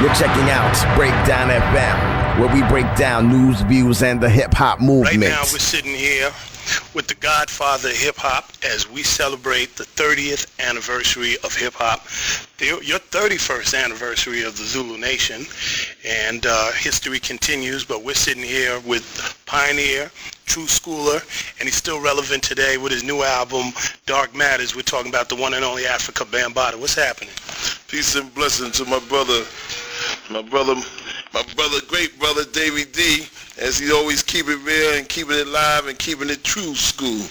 You're checking out Breakdown FM, where we break down news, views, and the hip-hop movement. Right now, we're sitting here with the godfather of hip-hop as we celebrate the 30th anniversary of hip-hop, your 31st anniversary of the Zulu Nation, and history continues, but we're sitting here with pioneer, true schooler, and he's still relevant today with his new album, Dark Matters. We're talking about the one and only Afrika, Bambaaataa. What's happening? Peace and blessing to my brother, great brother, Davey D, as he always keep it real and keeping it live and keeping it true school.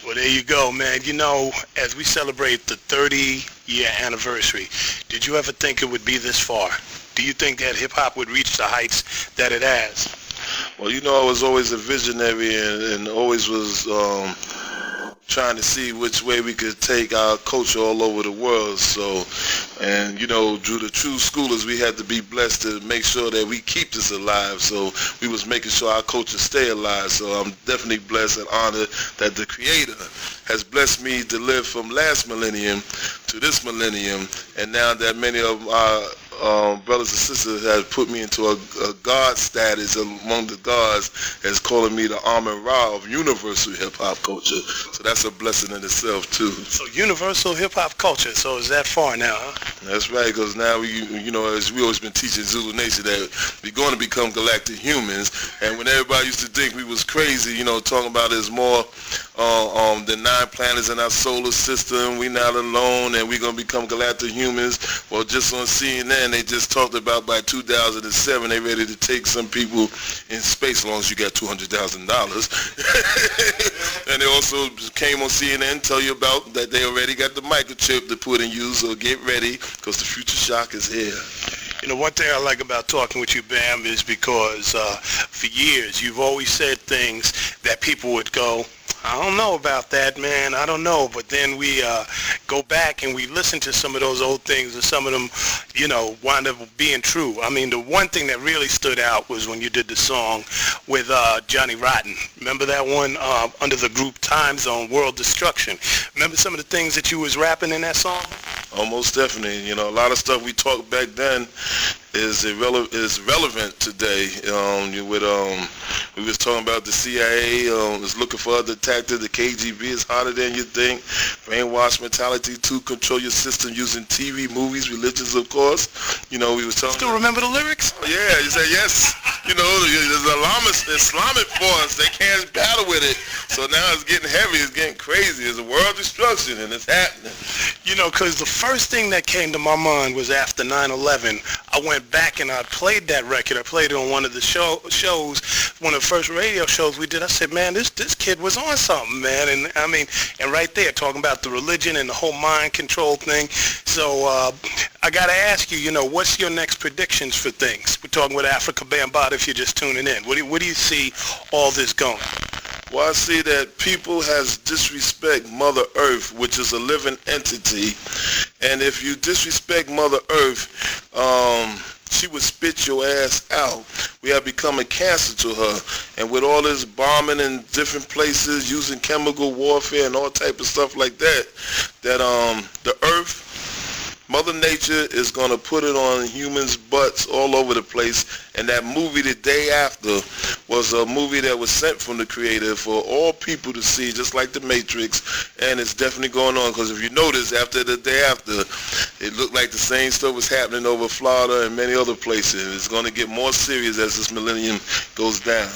Well, there you go, man. You know, as we celebrate the 30-year anniversary, did you ever think it would be this far? Do you think that hip-hop would reach the heights that it has? Well, you know, I was always a visionary and always was trying to see which way we could take our culture all over the world. So, and you know, through the true schoolers, we had to be blessed to make sure that we keep this alive. So we was making sure our culture stay alive. So I'm definitely blessed and honored that the Creator has blessed me to live from last millennium to this millennium, and now that many of our brothers and sisters have put me into a God status among the gods, as calling me the Amun Ra of universal hip-hop culture. So that's a blessing in itself, too. So universal hip-hop culture, so is that far now, huh? That's right, because now, you know, as we always been teaching Zulu Nation, that we're going to become galactic humans, and when everybody used to think we was crazy, you know, talking about there's more than 9 planets in our solar system, we not alone, and we're going to become galactic humans. Well, just on CNN, they just talked about by 2007, they ready to take some people in space, as long as you got $200,000. And they also came on CNN, tell you about that they already got the microchip to put in use, so get ready, because the future shock is here. You know, one thing I like about talking with you, Bam, is because for years you've always said things that people would go, I don't know about that, man. I don't know. But then we go back and we listen to some of those old things, and some of them, you know, wind up being true. I mean, the one thing that really stood out was when you did the song with Johnny Rotten. Remember that one under the group Time Zone, World Destruction? Remember some of the things that you was rapping in that song? Almost definitely. You know, a lot of stuff we talked back then is relevant today. We was talking about the CIA is looking for other tactics. The KGB is harder than you think. Brainwash mentality to control your system using TV, movies, religions, of course. You know, we was talking. Still remember the lyrics? Oh, yeah, you said yes. You know, the Islamic force, they can't battle with it. So now it's getting heavy. It's getting crazy. It's a world destruction, and it's happening. You know, because the first thing that came to my mind was after 9/11. I went back and I played that record. I played it on one of the shows, one of the first radio shows we did. I said, man, this kid was on something, man. And I mean, and right there, talking about the religion and the whole mind control thing. So I got to ask you, you know, what's your next predictions for things? We're talking with Afrika, Bambaaataa if you're just tuning in. Where do you see all this going? Well, I see that people has disrespect Mother Earth, which is a living entity. And if you disrespect Mother Earth, she would spit your ass out. We have become a cancer to her. And with all this bombing in different places, using chemical warfare and all type of stuff like that, the Earth, Mother Nature is going to put it on humans' butts all over the place. And that movie, The Day After, was a movie that was sent from the Creator for all people to see, just like The Matrix. And it's definitely going on, because if you notice, after The Day After, it looked like the same stuff was happening over Florida and many other places. It's going to get more serious as this millennium goes down.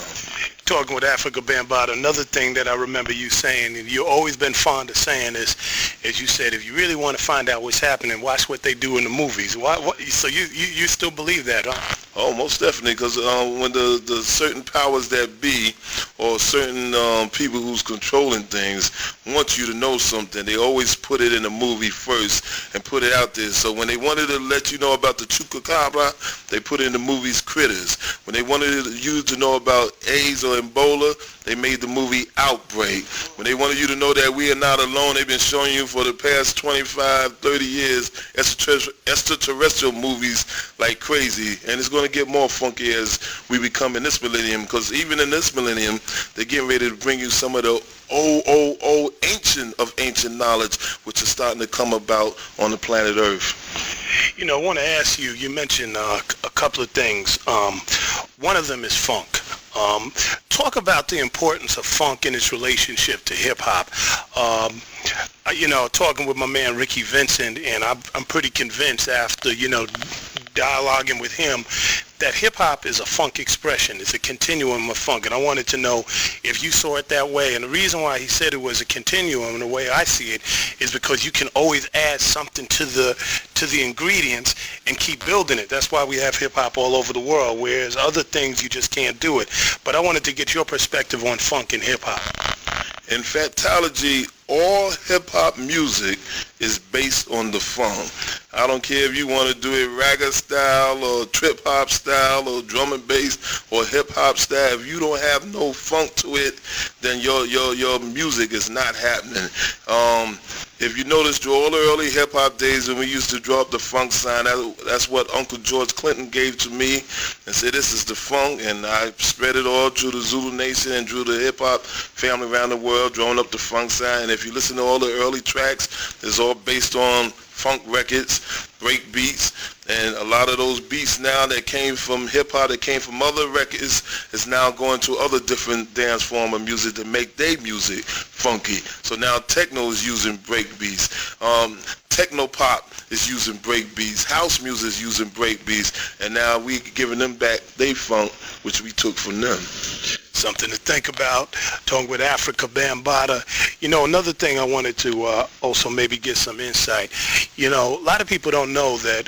Talking with Afrika, Bambaaataa, another thing that I remember you saying, and you've always been fond of saying this, as you said, if you really want to find out what's happening, watch what they do in the movies. So you still believe that, huh? Oh, most definitely, because when the certain powers that be, or certain people who's controlling things want you to know something, they always put it in a movie first and put it out there. So when they wanted to let you know about the chupacabra, they put it in the movies Critters. When they wanted you to know about AIDS or Ebola, they made the movie Outbreak. When they wanted you to know that we are not alone, they've been showing you for the past 25, 30 years extraterrestrial movies like crazy. And it's going to get more funky as we become in this millennium, because even in this millennium, they're getting ready to bring you some of the old ancient knowledge, which is starting to come about on the planet Earth. I want to ask you, you mentioned a couple of things. One of them is funk. Talk about the importance of funk in its relationship to hip-hop. Talking with my man Ricky Vincent, and I'm pretty convinced after, dialoguing with him, that hip-hop is a funk expression. It's a continuum of funk, and I wanted to know if you saw it that way. And the reason why he said it was a continuum, and the way I see it, is because you can always add something to the ingredients and keep building it. That's why we have hip-hop all over the world, whereas other things you just can't do it. But I wanted to get your perspective on funk and hip-hop. In fatality, all hip-hop music is based on the funk. I don't care if you want to do it ragga style or trip-hop style or drum and bass or hip-hop style. If you don't have no funk to it, then your music is not happening. If you notice, through all the early hip-hop days when we used to draw up the funk sign, that's what Uncle George Clinton gave to me and said, this is the funk, and I spread it all through the Zulu Nation and through the hip-hop family around the world, drawing up the funk sign. And if you listen to all the early tracks, it's all based on funk records, break beats, and a lot of those beats now that came from hip-hop, that came from other records, is now going to other different dance form of music to make their music funky. So now techno is using break beats. Techno pop is using break beats. House music is using break beats. And now we giving them back they funk, which we took from them. Something to think about, talking with Afrika, Bambaata. Another thing I wanted to also maybe get some insight. A lot of people don't know that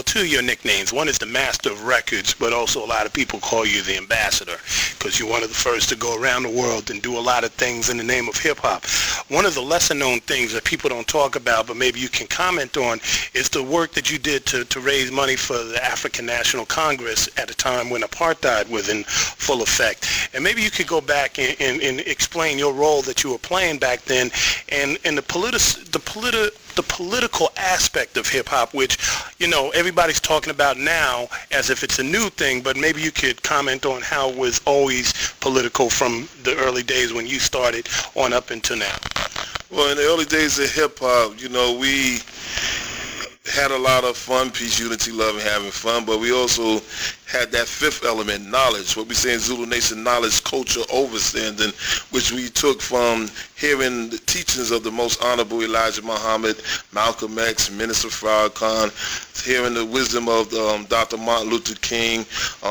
two of your nicknames. One is the Master of Records, but also a lot of people call you the Ambassador because you're one of the first to go around the world and do a lot of things in the name of hip-hop. One of the lesser-known things that people don't talk about, but maybe you can comment on, is the work that you did to raise money for the African National Congress at a time when apartheid was in full effect. And maybe you could go back and explain your role that you were playing back then and the political aspect of hip-hop, which, everybody's talking about now as if it's a new thing, but maybe you could comment on how it was always political from the early days when you started on up until now. Well, in the early days of hip-hop, we had a lot of fun, peace, unity, love, and having fun, but we also had that fifth element, knowledge, what we say in Zulu Nation, knowledge, culture, understanding, which we took from hearing the teachings of the most honorable Elijah Muhammad, Malcolm X, Minister Farrakhan, hearing the wisdom of Dr. Martin Luther King,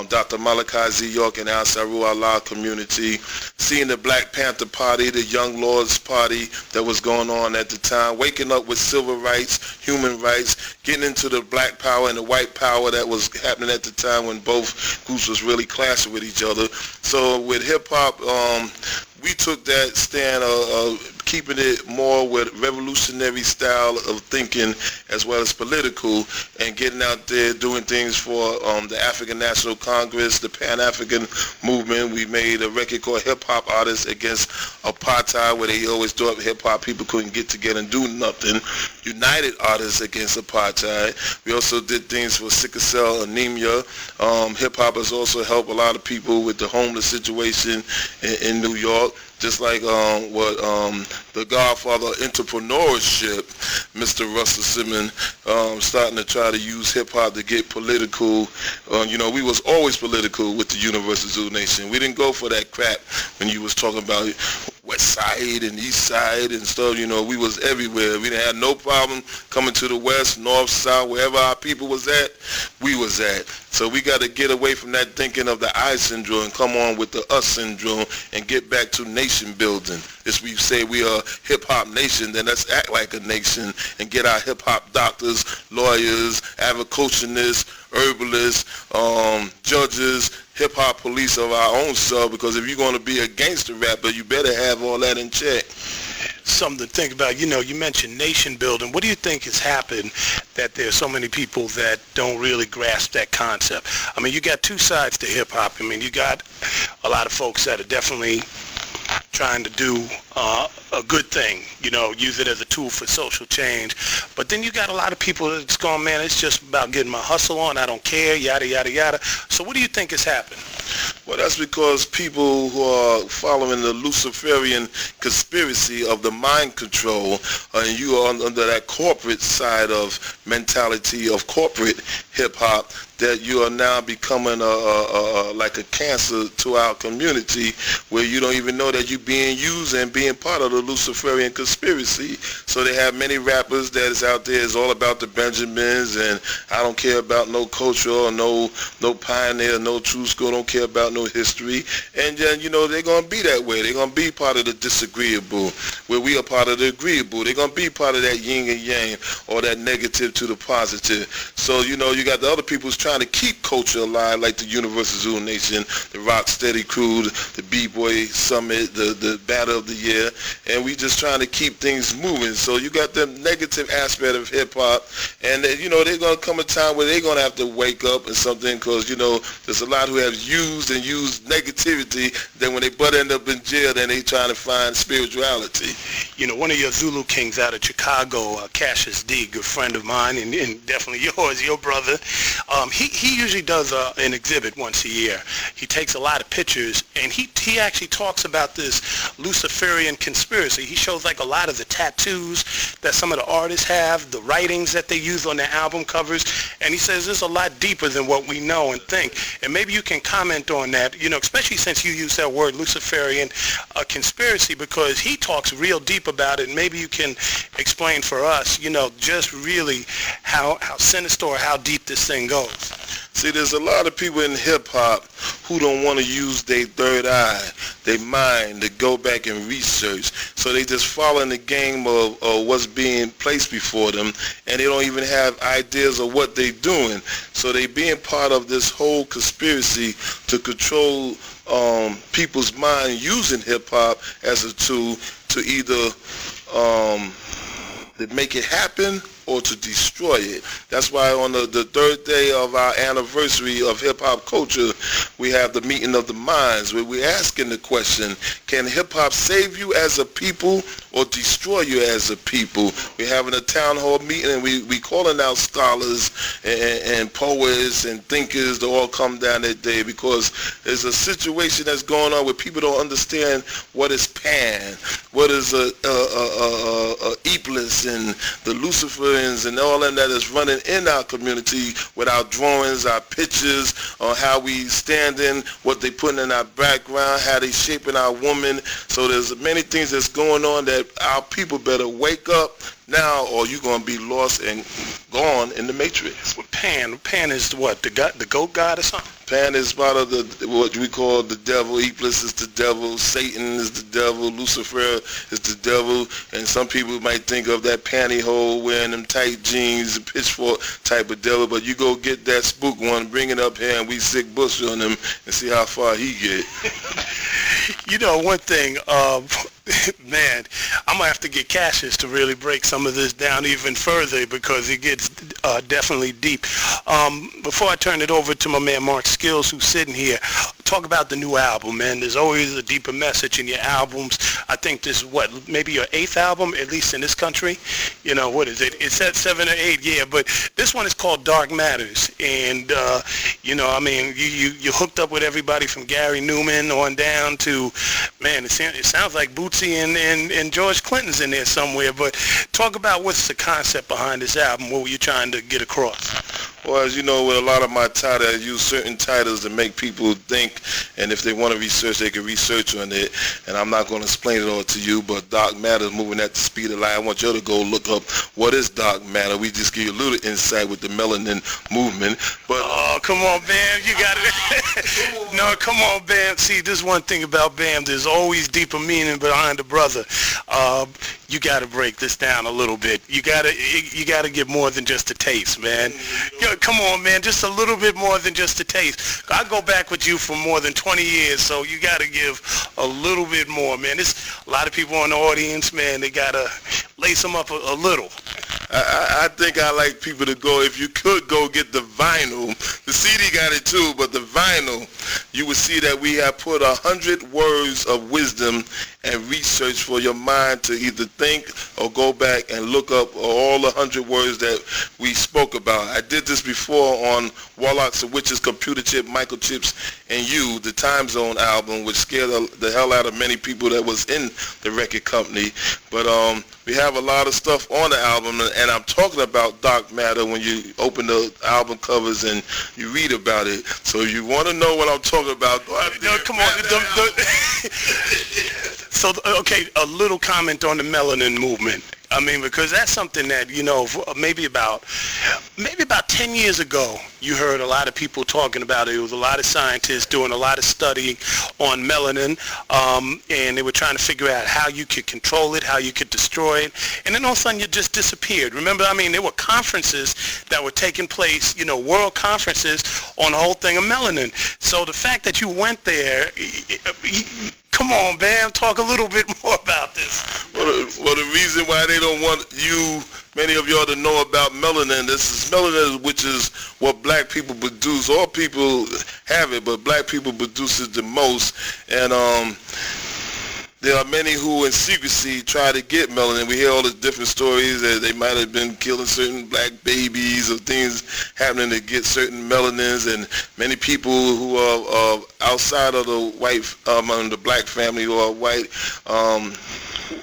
Dr. Malachi Z. York and Al Saru Allah community, seeing the Black Panther Party, the Young Lords Party that was going on at the time, waking up with civil rights, human rights, getting into the black power and the white power that was happening at the time when both groups was really clashing with each other. So with hip-hop, we took that stand of keeping it more with revolutionary style of thinking as well as political, and getting out there doing things for the African National Congress, the Pan-African movement. We made a record called Hip Hop Artists Against Apartheid, where they always thought hip-hop people couldn't get together and do nothing. United Artists Against Apartheid. We also did things for sickle cell anemia. Hip-hop has also helped a lot of people with the homeless situation in New York. Just like what the godfather of entrepreneurship, Mr. Russell Simmons, starting to try to use hip-hop to get political. We was always political with the Universal Zulu Nation. We didn't go for that crap when you was talking about West Side and East Side and stuff. We was everywhere. We didn't have no problem coming to the West, North, South, wherever our people was at, we was at. So we got to get away from that thinking of the I syndrome and come on with the us syndrome and get back to nation building. If we say we are hip-hop nation, then let's act like a nation and get our hip-hop doctors, lawyers, agriculturists, herbalists, judges, hip-hop police of our own self, because if you're going to be a gangster rapper, you better have all that in check. Something to think about. You mentioned nation building. What do you think has happened that there's so many people that don't really grasp that concept? I mean, you got two sides to hip-hop. I mean, you got a lot of folks that are definitely trying to do a good thing, use it as a tool for social change. But then you got a lot of people that's going, man, it's just about getting my hustle on. I don't care, yada, yada, yada. So what do you think has happened? Well, that's because people who are following the Luciferian conspiracy of the mind control, and you are under that corporate side of mentality of corporate hip-hop, that you are now becoming like a cancer to our community, where you don't even know that you're being used and being part of the Luciferian conspiracy. So they have many rappers that is out there is all about the Benjamins, and I don't care about no culture or no pioneer, no true school, don't care about no history. And then, you know, they're going to be that way. They're going to be part of the disagreeable, where we are part of the agreeable. They're going to be part of that yin and yang, or that negative to the positive. So, you know, you got the other people who's trying to keep culture alive, like the Universal Zulu Nation, the Rock Steady Crew, the B-Boy Summit, the Battle of the Year, and we just trying to keep things moving. So you got the negative aspect of hip-hop, and you know, they're going to come a time where they're going to have to wake up and something, because, you know, there's a lot who have used negativity, then when they butt end up in jail, then they trying to find spirituality. You know, one of your Zulu kings out of Chicago, Cassius D, good friend of mine, and definitely yours, your brother, he usually does an exhibit once a year. He takes a lot of pictures, and he actually talks about this Luciferian conspiracy. He shows like a lot of the tattoos that some of the artists have, the writings that they use on their album covers, and he says it's a lot deeper than what we know and think. And maybe you can comment on that, you know, especially since you use that word Luciferian conspiracy, because he talks real deep about it, and maybe you can explain for us, you know, just really how sinister or how deep this thing goes. See, there's a lot of people in hip-hop who don't want to use their third eye, their mind, to go back and research. So they just follow in the game of what's being placed before them, and they don't even have ideas of what they're doing. So they being part of this whole conspiracy to control people's mind, using hip-hop as a tool to either to make it happen or to destroy it. That's why on the third day of our anniversary of hip-hop culture, we have the meeting of the minds, where we're asking the question, can hip-hop save you as a people or destroy you as a people? We're having a town hall meeting, and we calling out scholars and poets and thinkers to all come down that day, because there's a situation that's going on where people don't understand what is Pan, what is Iblis, and the Lucifer and all of that is running in our community with our drawings, our pictures, on how we stand in, what they putting in our background, how they shaping our woman. So there's many things that's going on that our people better wake up now, or you're going to be lost and gone in the matrix. Well, Pan is what, the goat god or something? Pan is part of what we call the devil. Iblis is the devil. Satan is the devil. Lucifer is the devil. And some people might think of that pantyhose wearing them tight jeans, pitchfork type of devil. But you go get that spook one, bring it up here, and we sick bush on him and see how far he get. You know, one thing, man, I'm going to have to get Cassius to really break some of this down even further, because it gets definitely deep. Before I turn it over to my man Mark Skills, who's sitting here, talk about the new album, man. There's always a deeper message in your albums. I think this is, maybe your 8th album, at least in this country? You know, what is it? It's at 7 or 8, yeah, but this one is called Dark Matters. And, you know, I mean, you hooked up with everybody from Gary Newman on down to, man, it sounds like Bootsy and George Clinton's in there somewhere. But talk about what's the concept behind this album, what were you trying to get across? Well, as you know, with a lot of my titles, I use certain titles to make people think, and if they want to research, they can research on it. And I'm not going to explain it all to you, but Dark Matter, moving at the speed of light. I want you to go look up what is Dark Matter. We just give you a little insight with the melanin movement. But oh, come on, Bam, you got it. No, come on, Bam. See, this one thing about Bam, there's always deeper meaning behind the brother. You got to break this down a little bit. You got to get more than just a taste, man. Come on, man, just a little bit more than just a taste. I go back with you for more than 20 years, so you got to give a little bit more, man. There's a lot of people in the audience, man. They got to lace them up a little. I think I like people to go, if you could go get the vinyl. The CD got it too, but the vinyl, you would see that we have put 100 words of wisdom and research for your mind to either think or go back and look up all the 100 words that we spoke about. I did this before on Warlocks and Witches, Computer Chip, Microchips, and You, the Time Zone album, which scared the hell out of many people that was in the record company. But we have a lot of stuff on the album, and I'm talking about dark matter when you open the album covers and you read about it. So if you want to know what I'm talking about, go out there. No, come on. So, okay, a little comment on the melanin movement. I mean, because that's something that, you know, maybe about 10 years ago, you heard a lot of people talking about it. There was a lot of scientists doing a lot of studying on melanin, and they were trying to figure out how you could control it, how you could destroy it, and then all of a sudden it just disappeared. Remember, I mean, there were conferences that were taking place, you know, world conferences on the whole thing of melanin. So the fact that you went there, come on, Bam, talk a little bit more about this. Well, the reason why they don't want many of y'all to know about melanin, this is melanin, which is what black people produce. All people have it, but black people produce it the most. And there are many who in secrecy try to get melanin. We hear all the different stories that they might have been killing certain black babies or things happening to get certain melanins, and many people who are outside of the white, the black family who are white,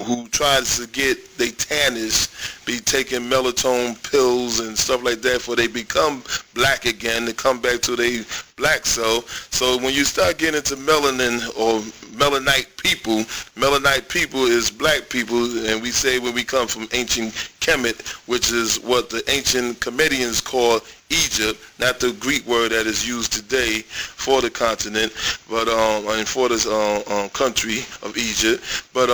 who tries to get they tannish, be taking melatonin pills and stuff like that for they become black again, to come back to their black self. So when you start getting into melanin or melanite people is black people, and we say when we come from ancient Kemet, which is what the ancient Comedians call Egypt, not the Greek word that is used today for the continent, but and for this country of Egypt. But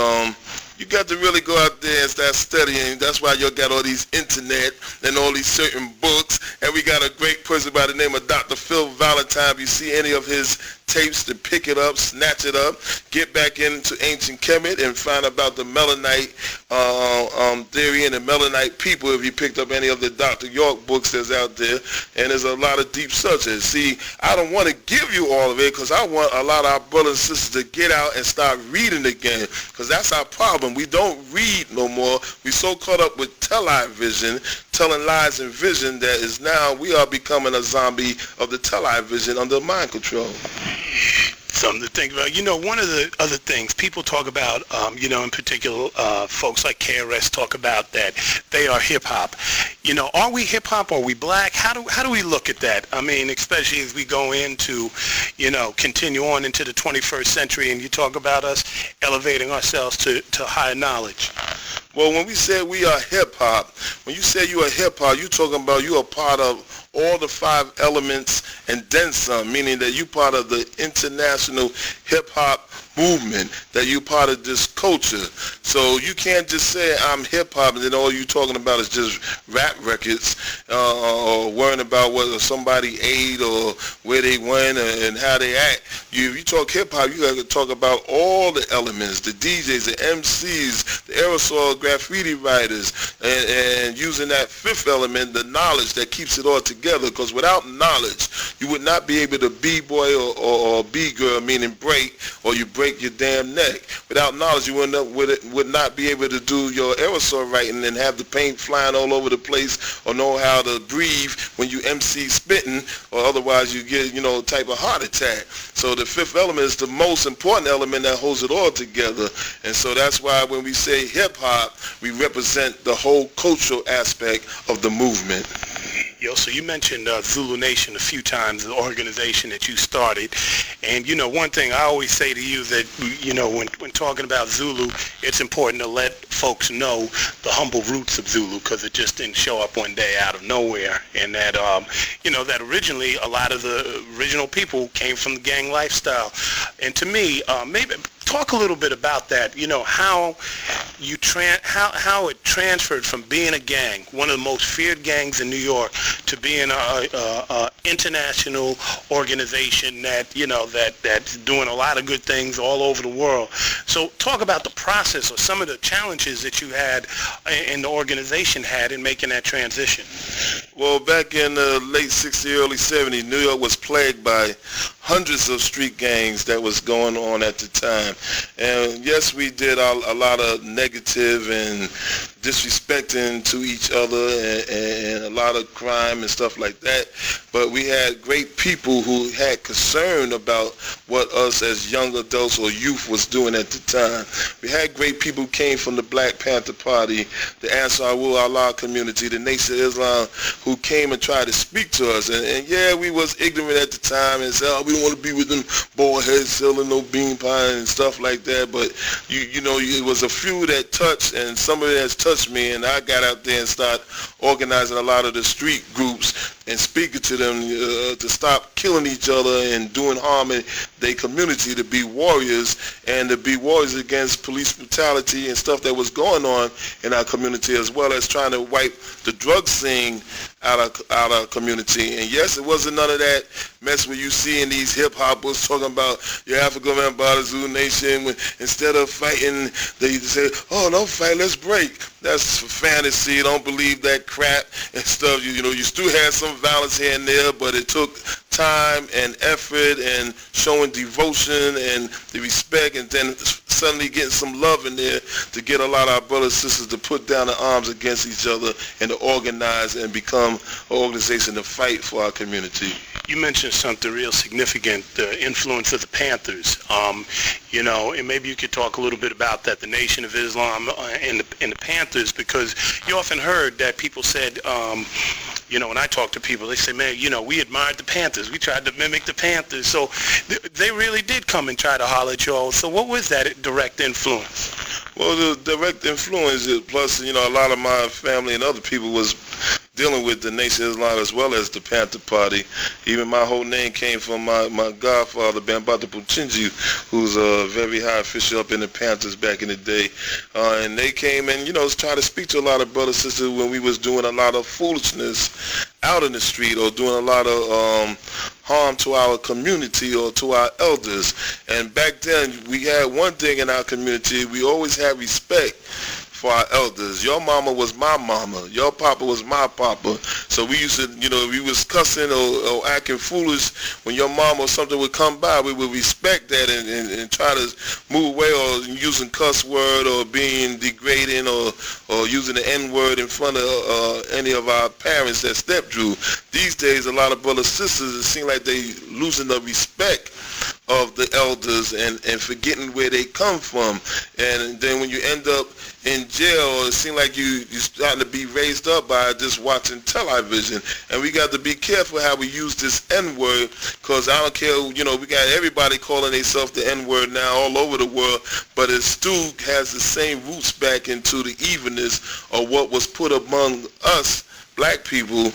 you got to really go out there and start studying. That's why you got all these internet and all these certain books. And we got a great person by the name of Dr. Phil Valentine. If you see any of his tapes, to pick it up, snatch it up, get back into ancient Kemet and find about the melanite theory and the melanite people if you picked up any of the Dr. York books that's out there. And there's a lot of deep subjects. See, I don't want to give you all of it because I want a lot of our brothers and sisters to get out and start reading again, because that's our problem. We don't read no more. We so caught up with television, telling lies and vision, that is now we are becoming a zombie of the television under mind control. Something to think about. You know, one of the other things people talk about, you know, in particular, folks like KRS talk about that they are hip-hop. You know, are we hip-hop? Are we black? How do we look at that? I mean, especially as we go into, you know, continue on into the 21st century, and you talk about us elevating ourselves to higher knowledge. Well, when we say we are hip-hop, when you say you are hip-hop, you're talking about you are part of all the 5 elements and then some, meaning that you part of the international hip-hop movement, that you part of this culture. So you can't just say I'm hip-hop and then all you talking about is just rap records or worrying about whether somebody ate or where they went and how they act. If you talk hip-hop, you got to talk about all the elements, the DJs, the MCs, the aerosol graffiti writers, and using that 5th element, the knowledge that keeps it all together, because without knowledge, you would not be able to B-boy or B-girl, meaning break, or you break your damn neck. Without knowledge, you would not be able to do your aerosol writing and have the paint flying all over the place, or know how to breathe when you MC spitting, or otherwise you get, you know, type of heart attack. So the 5th element is the most important element that holds it all together. And so that's why when we say hip-hop, we represent the whole cultural aspect of the movement. Yo, so you mentioned Zulu Nation a few times, the organization that you started. And, you know, one thing I always say to you that, you know, when talking about Zulu, it's important to let folks know the humble roots of Zulu, because it just didn't show up one day out of nowhere. And that, you know, that originally a lot of the original people came from the gang lifestyle. And to me, maybe talk a little bit about that. How you how it transferred from being a gang, one of the most feared gangs in New York, to being a international organization that's doing a lot of good things all over the world. So talk about the process or some of the challenges that you had and the organization had in making that transition. Well, back in the late 60s, early 70s, New York was plagued by hundreds of street gangs that was going on at the time. And yes, we did a lot of negative and disrespecting to each other and a lot of crime and stuff like that. But we had great people who had concern about what us as young adults or youth was doing at the time. We had great people who came from the Black Panther Party, the Ansarul Allah community, the Nation of Islam, who came and tried to speak to us. And yeah, we was ignorant at the time and said, oh, we don't want to be with them bald heads selling no bean pie and stuff like that. But it was a few that touched, and some of it has touched me, and I got out there and started organizing a lot of the street groups and speaking to them to stop killing each other and doing harm in their community, to be warriors and to be warriors against police brutality and stuff that was going on in our community, as well as trying to wipe the drug scene out of our community. And yes, it wasn't none of that mess where you see in these hip-hoppers talking about your Afrika, Bambaataa, Zulu Nation. When instead of fighting, they say, oh, don't fight, let's break. That's fantasy. Don't believe that crap and stuff. You still had some violence here and there, but it took time and effort and showing devotion and the respect, and then suddenly getting some love in there to get a lot of our brothers and sisters to put down their arms against each other and to organize and become an organization to fight for our community. You mentioned something real significant, the influence of the Panthers. And maybe you could talk a little bit about that, the Nation of Islam and the Panthers, because you often heard that people said, when I talk to people, they say, man, we admired the Panthers. We tried to mimic the Panthers. So they really did come and try to holler at y'all. So what was that direct influence? Well, the direct influence, plus, a lot of my family and other people was dealing with the Nation of Islam as well as the Panther Party. Even my whole name came from my godfather, Bambaaataa Puchinji, who's a very high official up in the Panthers back in the day. And they came and, tried to speak to a lot of brothers and sisters when we was doing a lot of foolishness out in the street or doing a lot of harm to our community or to our elders. And back then, we had one thing in our community. We always had respect for our elders. Your mama was my mama. Your papa was my papa. So we used to, we was cussing or acting foolish when your mama or something would come by, we would respect that and try to move away, or using cuss word or being degrading or using the N-word in front of any of our parents that stepped through. These days, a lot of brothers and sisters, it seems like they losing the respect of the elders and forgetting where they come from. And then when you end up in jail, it seems like you're starting to be raised up by just watching television. And we got to be careful how we use this N-word, because I don't care, we got everybody calling themselves the N-word now all over the world, but it still has the same roots back into the evilness of what was put among us black people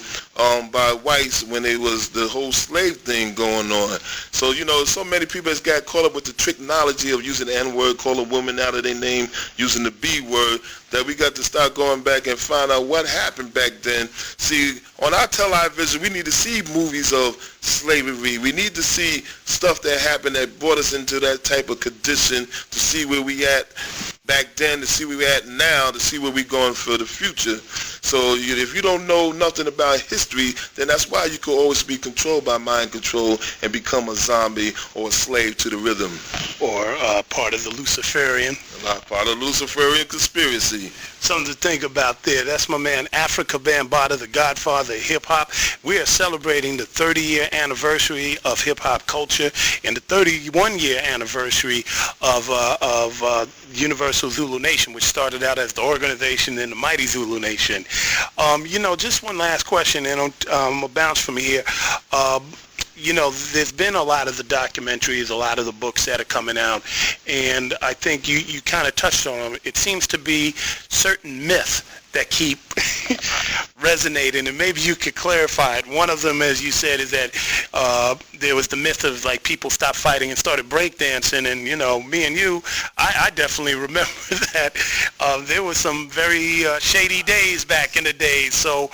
by whites when it was the whole slave thing going on. So, so many people has got caught up with the technology of using the N-word, calling women out of their name, using the B-word, that we got to start going back and find out what happened back then. See, on our television, we need to see movies of slavery. We need to see stuff that happened that brought us into that type of condition, to see where we at back then, to see where we at now, to see where we're going for the future. So if you don't know nothing about history, then that's why you could always be controlled by mind control and become a zombie or a slave to the rhythm. Or part of the Luciferian. Part of the Luciferian conspiracy. Something to think about there. That's my man Afrika Bambaataa, the godfather of hip-hop. We are celebrating the 30-year anniversary of hip-hop culture and the 31-year anniversary of Universal Zulu Nation, which started out as the organization in the mighty Zulu Nation. Just one last question, and I'm going to bounce from here. There's been a lot of the documentaries, a lot of the books that are coming out, and I think you kind of touched on them. It seems to be certain myths that keep resonating, and maybe you could clarify it. One of them, as you said, is that there was the myth of like people stopped fighting and started breakdancing, and me and you, I definitely remember that there was some very shady days back in the day. So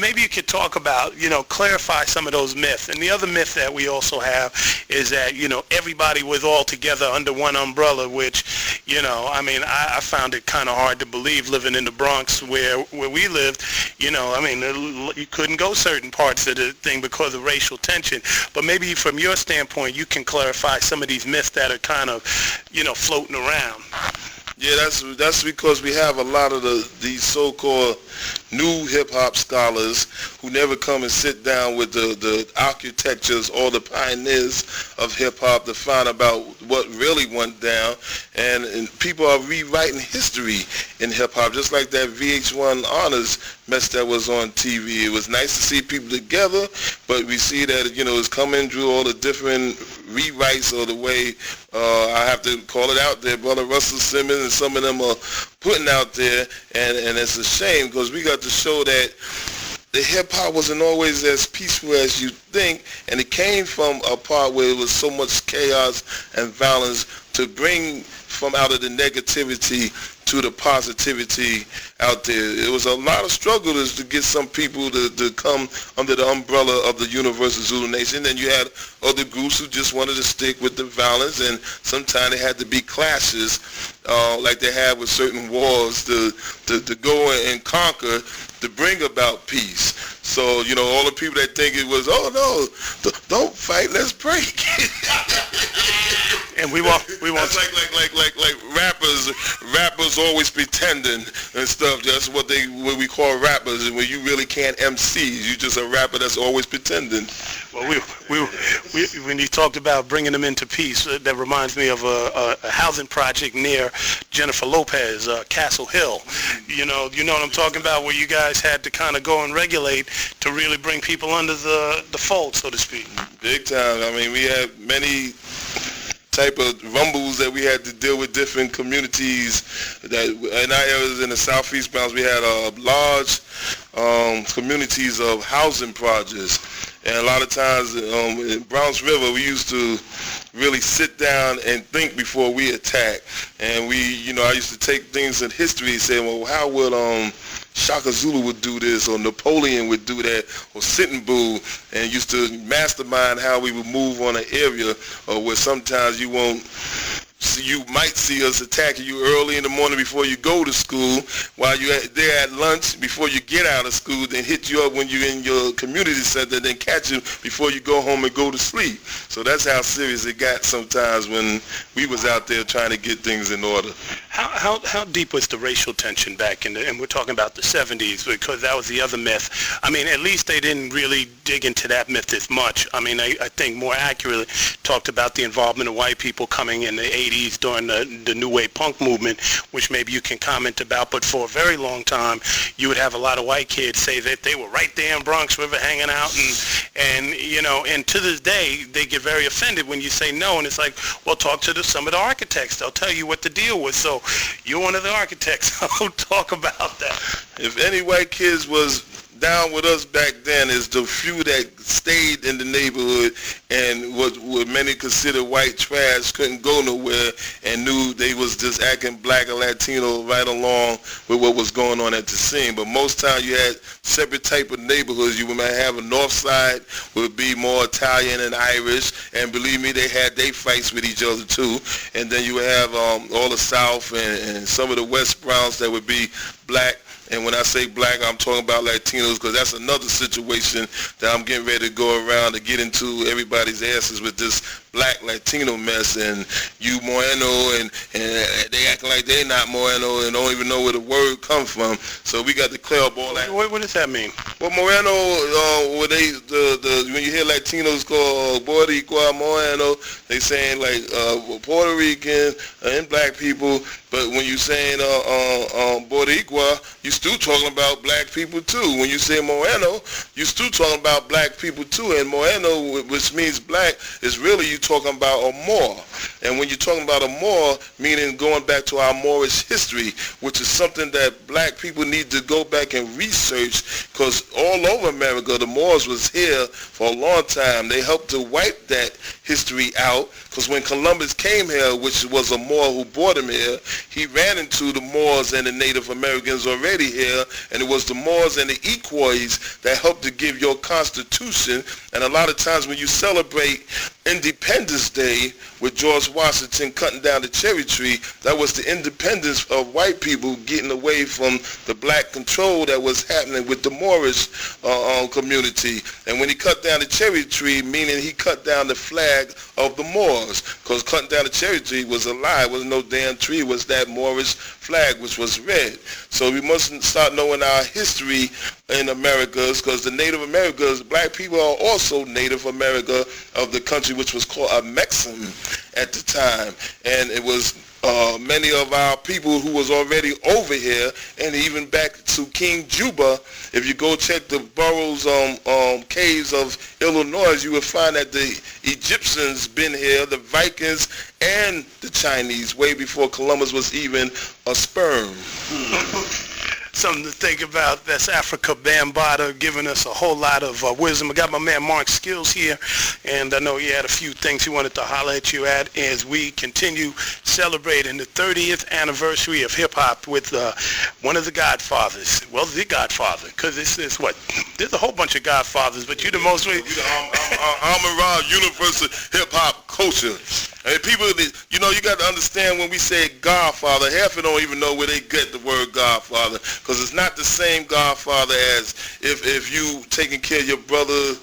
maybe you could talk about, clarify some of those myths. And the other myth that we also have is that everybody was all together under one umbrella, which I found it kind of hard to believe living in the Bronx where we lived. You couldn't go certain parts of the thing because of racial tension. But maybe from your standpoint, you can clarify some of these myths that are kind of, floating around. Yeah, that's because we have a lot of these so-called new hip-hop scholars who never come and sit down with the architectures or the pioneers of hip-hop to find about what really went down. And people are rewriting history in hip-hop, just like that VH1 Honors mess that was on TV. It was nice to see people together, but we see that, it's coming through all the different rewrites or the way, I have to call it out there, Brother Russell Simmons and some of them are putting out there, and it's a shame because we got to show that the hip-hop wasn't always as peaceful as you think, and it came from a part where it was so much chaos and violence to bring from out of the negativity to the positivity out there. It was a lot of struggles to get some people to come under the umbrella of the Universal Zulu Nation. Then you had other groups who just wanted to stick with the violence, and sometimes there had to be clashes like they had with certain wars to go and conquer to bring about peace. So, all the people that think it was, oh no, don't fight, let's break. And we want. That's like rappers always pretending and stuff. That's what we call rappers, and when you really can't MC, you just a rapper that's always pretending. Well, we when you talked about bringing them into peace, that reminds me of a housing project near Jennifer Lopez, Castle Hill. You know what I'm talking about, where you guys had to kind of go and regulate to really bring people under the fold, so to speak. Big time. I mean, we had many type of rumbles that we had to deal with different communities. That in our areas in the southeast Bronx, we had large communities of housing projects, and a lot of times in Browns River we used to really sit down and think before we attack. And I used to take things in history and say, well, how would Shaka Zulu would do this, or Napoleon would do that, or Sitting Bull, and used to mastermind how we would move on an area where sometimes you might see us attacking you early in the morning before you go to school, while you're there at lunch before you get out of school, then hit you up when you're in your community center, then catch you before you go home and go to sleep. So that's how serious it got sometimes when we was out there trying to get things in order. How deep was the racial tension back in and we're talking about the 70s, because that was the other myth. I mean, at least they didn't really dig into that myth as much. I mean, I think more accurately talked about the involvement of white people coming in the 80s during the New Wave Punk movement, which maybe you can comment about. But for a very long time, you would have a lot of white kids say that they were right there in Bronx River hanging out, and to this day, they get very offended when you say no, and it's like, well, talk to some of the architects. They'll tell you what the deal was. So you're one of the architects. So talk about that. If any white kids was down with us back then, is the few that stayed in the neighborhood and what many consider white trash, couldn't go nowhere, and knew they was just acting black or Latino right along with what was going on at the scene. But most times you had separate type of neighborhoods. You might have a north side would be more Italian and Irish, and believe me, they had their fights with each other too. And then you would have all the south and some of the West Browns that would be black. And when I say black, I'm talking about Latinos, because that's another situation that I'm getting ready to go around to get into everybody's asses with this black Latino mess, and you Moreno, and they acting like they not Moreno and don't even know where the word comes from. So we got to clear up all that. What does that mean? Well, Moreno, when you hear Latinos call Boricua, Moreno, they saying like Puerto Rican and black people. But when you saying Boricua, you still talking about black people too. When you say Moreno, you still talking about black people too. And Moreno, which means black, is really you talking about a Moor. And when you're talking about a Moor, meaning going back to our Moorish history, which is something that black people need to go back and research, because all over America, the Moors was here for a long time. They helped to wipe that history out, because when Columbus came here, which was a Moor who brought him here, he ran into the Moors and the Native Americans already here, and it was the Moors and the Iroquois that helped to give your Constitution. And a lot of times when you celebrate Independence Day with George Washington cutting down the cherry tree, that was the independence of white people getting away from the black control that was happening with the Moorish community. And when he cut down the cherry tree, meaning he cut down the flag of the Moors, because cutting down the cherry tree was a lie. It wasn't no damn tree. It was that Moorish flag, which was red. So we must start knowing our history in Americas, because the Native Americans, black people are also Native America of the country, which was called a Mexican at the time. And it was many of our people who was already over here, and even back to King Juba. If you go check the Burroughs caves of Illinois, you will find that the Egyptians been here, the Vikings, and the Chinese, way before Columbus was even a sperm. Something to think about. That's Afrika Bambaaataa giving us a whole lot of wisdom. I got my man Mark Skills here, and I know he had a few things he wanted to holler at you at as we continue celebrating the 30th anniversary of hip-hop with one of the godfathers. Well, the godfather, because this what? There's a whole bunch of godfathers, but you're the most... I'm around universal hip-hop culture. And people, you know, you got to understand when we say Godfather, half of them don't even know where they get the word Godfather, because it's not the same Godfather as if you taking care of your brother's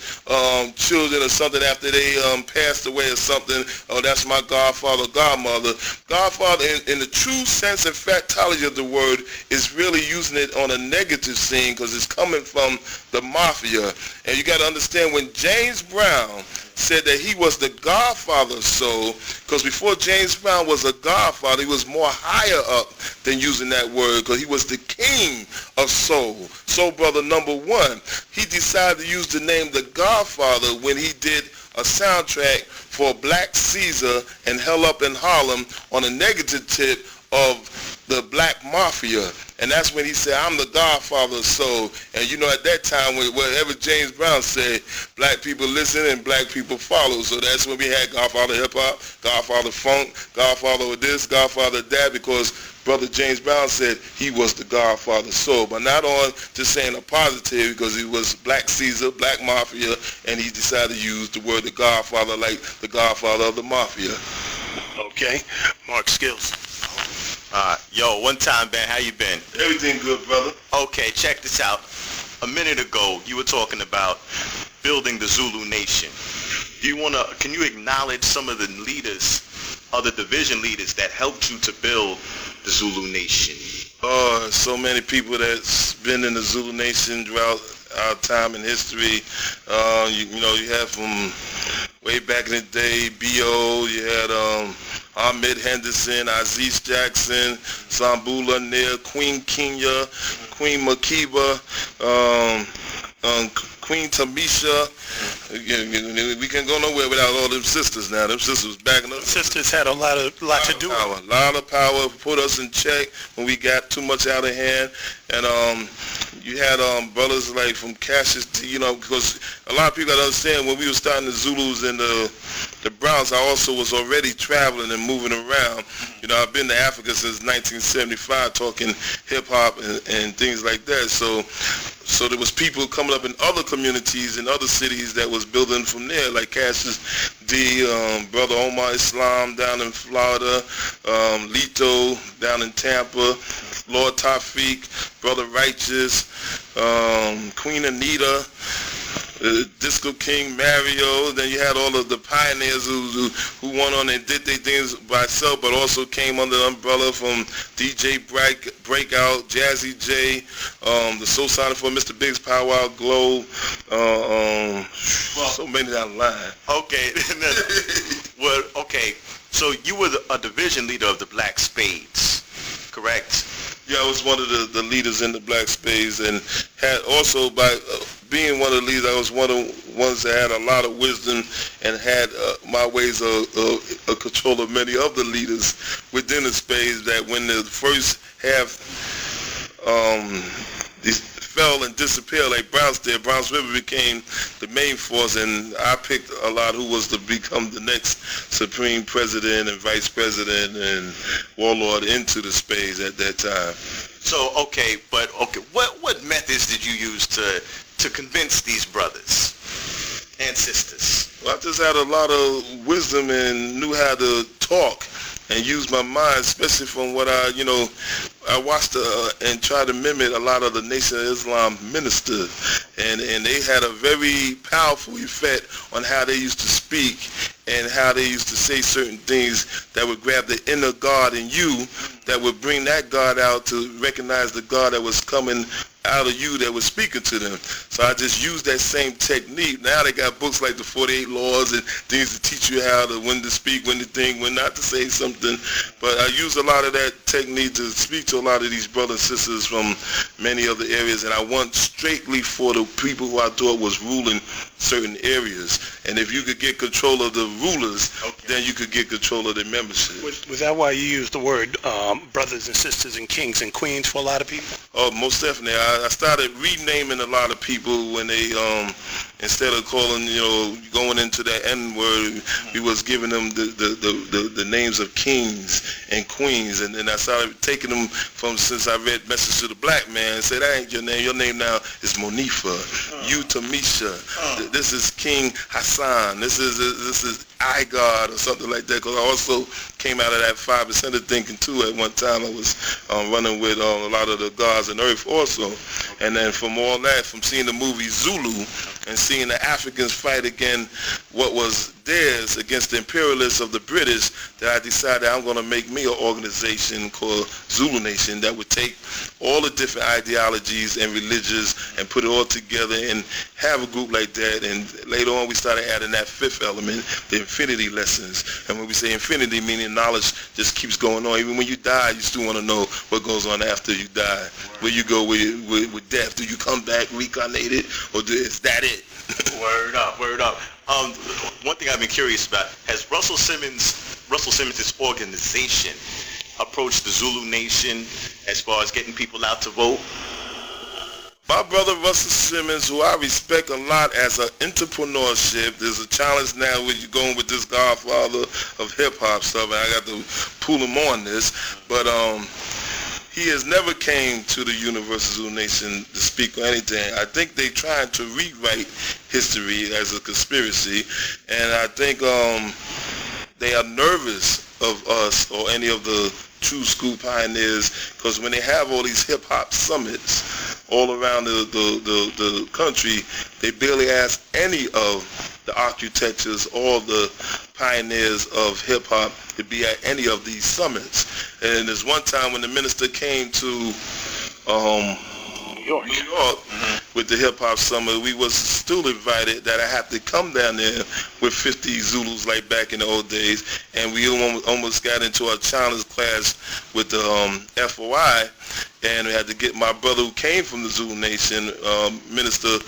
children or something after they passed away or something. Oh, that's my Godfather, Godmother. Godfather, in the true sense and factology of the word, is really using it on a negative scene, because it's coming from the mafia. And you got to understand, when James Brown said that he was the godfather of soul, because before James Brown was a godfather, he was more higher up than using that word, because he was the king of soul. Soul brother number one. He decided to use the name the Godfather when he did a soundtrack for Black Caesar and Hell Up in Harlem on a negative tip of the black mafia. And that's when he said, I'm the godfather of soul. And you know, at that time, whatever James Brown said, black people listen and black people follow. So that's when we had Godfather Hip Hop, Godfather Funk, Godfather of this, Godfather of that, because Brother James Brown said he was the godfather of soul. But not on just saying a positive, because he was Black Caesar, black mafia, and he decided to use the word the godfather like the godfather of the mafia. Okay. Mark Skills. Yo, one time, Ben, how you been? Everything good, brother. Okay, check this out. A minute ago, you were talking about building the Zulu nation. Can you acknowledge some of the leaders, other division leaders that helped you to build the Zulu nation? So many people that's been in the Zulu nation throughout our time in history. You had from way back in the day, B.O., you had Ahmed Henderson, Aziz Jackson, Sambula Nia, Queen Kenya, Queen Makiba, Queen Tamisha. We can't go nowhere without all them sisters now. Them sisters was backing us. Sisters had a lot to do. A lot of power, put us in check when we got too much out of hand. And you had brothers like from Cassius, because a lot of people got to understand, when we were starting the Zulus and the Browns, I also was already traveling and moving around. I've been to Africa since 1975 talking hip-hop and things like that. So there was people coming up in other communities in other cities that was building from there, like Cassius D, Brother Omar Islam down in Florida, Lito down in Tampa, Lord Tafik, Brother Righteous, Queen Anita, Disco King Mario. Then you had all of the pioneers who went on and did their things by itself, but also came under the umbrella from DJ Breakout, Jazzy J, the Soul Sonic for Mr. Biggs, Powwow Globe, so many down the line. Okay. Well, okay. So you were a division leader of the Black Spades, correct? Yeah, I was one of the leaders in the Black Spades, and had also by being one of the leaders, I was one of the ones that had a lot of wisdom and had my ways of control of many of the leaders within the Spades. That when the first half fell and disappeared like Browns did, Browns River became the main force, and I picked a lot who was to become the next Supreme President and Vice President and Warlord into the Spades at that time. So, what methods did you use to convince these brothers and sisters? Well, I just had a lot of wisdom and knew how to talk and use my mind, especially from what I watched and tried to mimic a lot of the Nation of Islam ministers, and they had a very powerful effect on how they used to speak and how they used to say certain things that would grab the inner God in you, that would bring that God out to recognize the God that was coming out of you that was speaking to them. So I just used that same technique. Now they got books like the 48 Laws and things to teach you how to, when to speak, when to think, when not to say something. But I use a lot of that technique to speak to a lot of these brothers and sisters from many other areas, and I went straightly for the people who I thought was ruling certain areas. And if you could get control of the rulers, then you could get control of their membership. Was that why you used the word brothers and sisters and kings and queens for a lot of people? Oh, most definitely. I started renaming a lot of people when they, instead of calling, going into that N word, we was giving them the names of kings and queens. And then I started taking them from, since I read Message to the Black Man, and said, that ain't your name. Your name now is Monifa. You Tamisha. This is King Hassan. This is I God or something like that. Because I also came out of that 5% of thinking too. At one time I was running with a lot of the gods on earth also. And then from all that, from seeing the movie Zulu and seeing the Africans fight against what was theirs against the imperialists of the British, that I decided I'm going to make me an organization called Zulu Nation that would take all the different ideologies and religions and put it all together and have a group like that. And later on we started adding that fifth element, the infinity lessons. And when we say infinity, meaning knowledge just keeps going on. Even when you die, you still want to know what goes on after you die. Where you go with death. Do you come back reincarnated, or is that it? Word up, word up. One thing I've been curious about, has Russell Simmons' organization approached the Zulu Nation as far as getting people out to vote? My brother Russell Simmons, who I respect a lot as an entrepreneurship, there's a challenge now where you're going with this godfather of hip-hop stuff, and I got to pull him on this, but he has never came to the Universal Zulu Nation to speak on anything. I think they're trying to rewrite history as a conspiracy, and I think they are nervous of us or any of the true school pioneers, because when they have all these hip-hop summits all around the country, they barely ask any of the architects or the pioneers of hip-hop to be at any of these summits. And there's one time when the minister came to New York with the hip-hop summit, we was still invited that I had to come down there with 50 Zulus like back in the old days, and we almost got into a challenge class with the FOI, and we had to get my brother who came from the Zulu Nation, Minister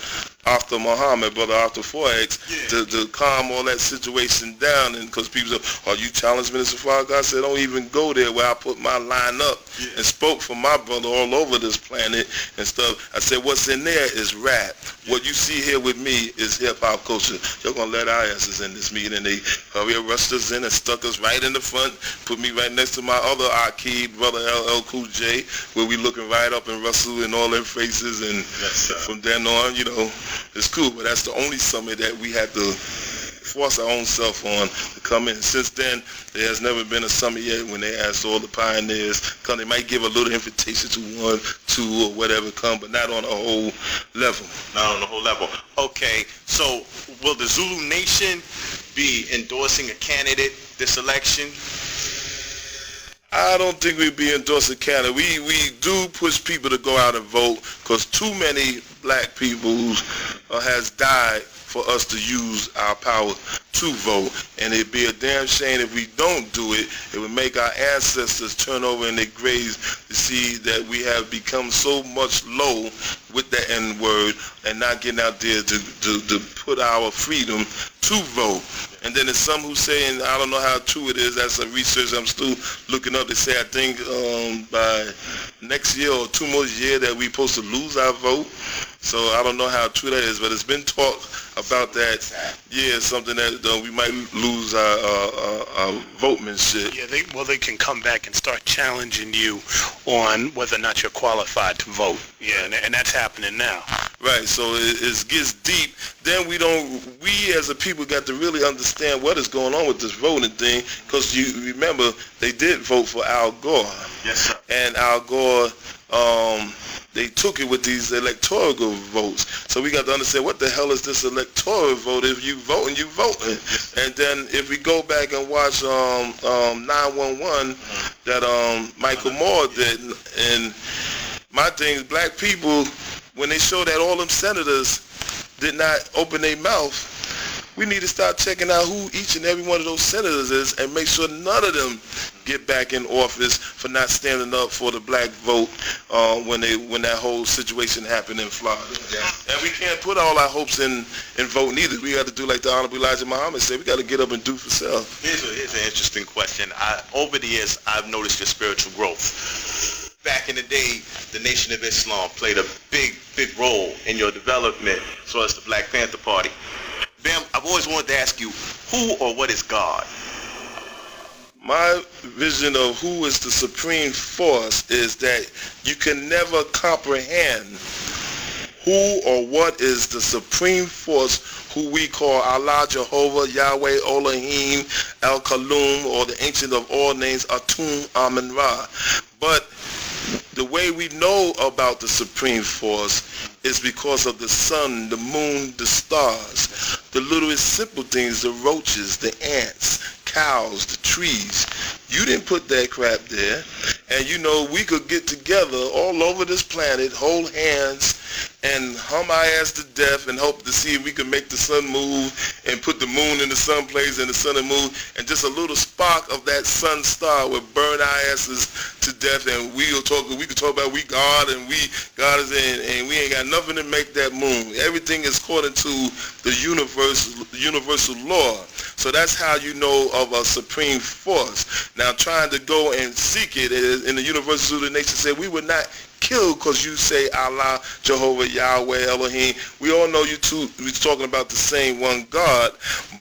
Arthur Muhammad, Brother Arthur Forex, to calm all that situation down. And because people said, are you challenged, Minister Fargo? I said, don't even go there where I put my line up and spoke for my brother all over this planet and stuff. I said, what's in there is rap. What you see here with me is hip-hop culture. You're going to let our asses in this meeting. They rushed us in and stuck us right in the front, put me right next to my other Akid, Brother LL Cool J, where we looking right up in Russell and all their faces. And from then on, it's cool, but that's the only summit that we had to force our own self on to come in. Since then, there has never been a summit yet when they asked all the pioneers come. They might give a little invitation to 1, 2, or whatever come, but not on a whole level. Not on the whole level. Okay, so will the Zulu Nation be endorsing a candidate this election? I don't think we'd be endorsing candidate. We do push people to go out and vote, because too many black people has died for us to use our power to vote. And it'd be a damn shame if we don't do it. It would make our ancestors turn over in their graves to see that we have become so much low with the N-word and not getting out there to put our freedom to vote. And then there's some who say, and I don't know how true it is, that's some research I'm still looking up, they say I think by next year or 2 more years that we're supposed to lose our vote. So I don't know how true that is, but it's been talk about that. Yeah, something that we might lose our votemanship. Yeah, they can come back and start challenging you on whether or not you're qualified to vote. Yeah, and that's happening now. Right, so it gets deep. Then we as a people got to really understand what is going on with this voting thing, because you remember they did vote for Al Gore. Yes, sir. And Al Gore, they took it with these electoral votes. So we got to understand what the hell is this electoral vote. If you voting, you voting. And then if we go back and watch 911 that Michael Moore did, and my thing is black people, when they show that all them senators did not open their mouth, we need to start checking out who each and every one of those senators is and make sure none of them get back in office for not standing up for the black vote when that whole situation happened in Florida. Yeah. And we can't put all our hopes in voting either. We got to do like the Honorable Elijah Muhammad said, we got to get up and do for self. Here's an interesting question. Over the years, I've noticed your spiritual growth. Back in the day, the Nation of Islam played a big role in your development, as well as the Black Panther Party. Bam, I've always wanted to ask you, who or what is God? My vision of who is the supreme force is that you can never comprehend who or what is the supreme force, who we call Allah, Jehovah, Yahweh, Elohim, El-Kalum, or the ancient of all names, Atum, Amun-Ra. But the way we know about the supreme force is because of the sun, the moon, the stars, the littlest simple things, the roaches, the ants, cows, the trees. You didn't put that crap there. And you know, we could get together all over this planet, hold hands, and hum our ass to death and hope to see if we can make the sun move and put the moon in the sun place and the sun and moon, and just a little spark of that sun star would burn our asses to death, and we could talk about we God and we God is in, and we ain't got nothing to make that moon. Everything is according to the universal law. So that's how you know of a supreme force. Now trying to go and seek it in the universal Zulu nation said we would not kill because you say Allah, Jehovah, Yahweh, Elohim. We all know you two, we're talking about the same one God,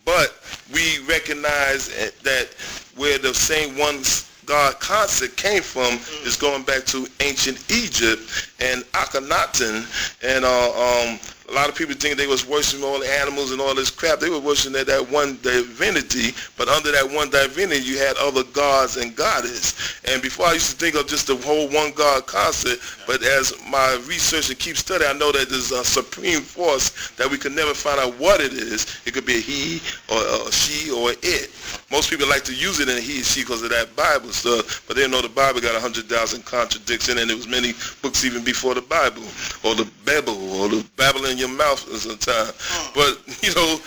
but we recognize that where the same one God concept came from is going back to ancient Egypt and Akhenaten, and a lot of people think they was worshiping all the animals and all this crap. They were worshiping that one divinity, but under that one divinity you had other gods and goddesses. And before I used to think of just the whole one God concept, but as my research and keep studying, I know that there's a supreme force that we could never find out what it is. It could be a he or a she or it. Most people like to use it in he and she because of that Bible stuff, but they don't know the Bible got 100,000 contradictions, and there was many books even before the Bible, or the Bible, or the Babel in your mouth sometimes. But, you know,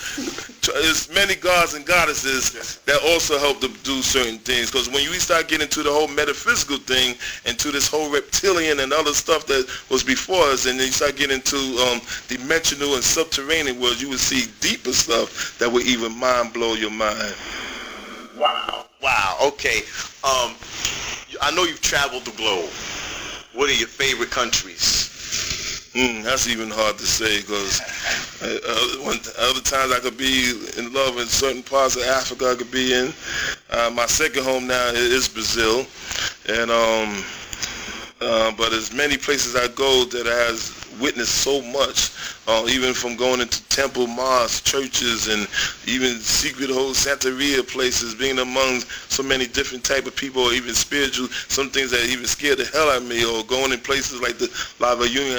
there's many gods and goddesses that also help to do certain things, because when we start getting into the whole metaphysical thing and to this whole reptilian and other stuff that was before us, and then you start getting into dimensional and subterranean worlds, you would see deeper stuff that would even mind blow your mind. Wow. Okay. I know you've traveled the globe. What are your favorite countries? That's even hard to say, because other times I could be in love in certain parts of Africa I could be in. My second home now is Brazil, and but there's many places I go that has witnessed so much even from going into temple, mosques, churches, and even secret whole Santeria places, being among so many different type of people, or even spiritual, some things that even scared the hell out of me, or going in places like the Lava Union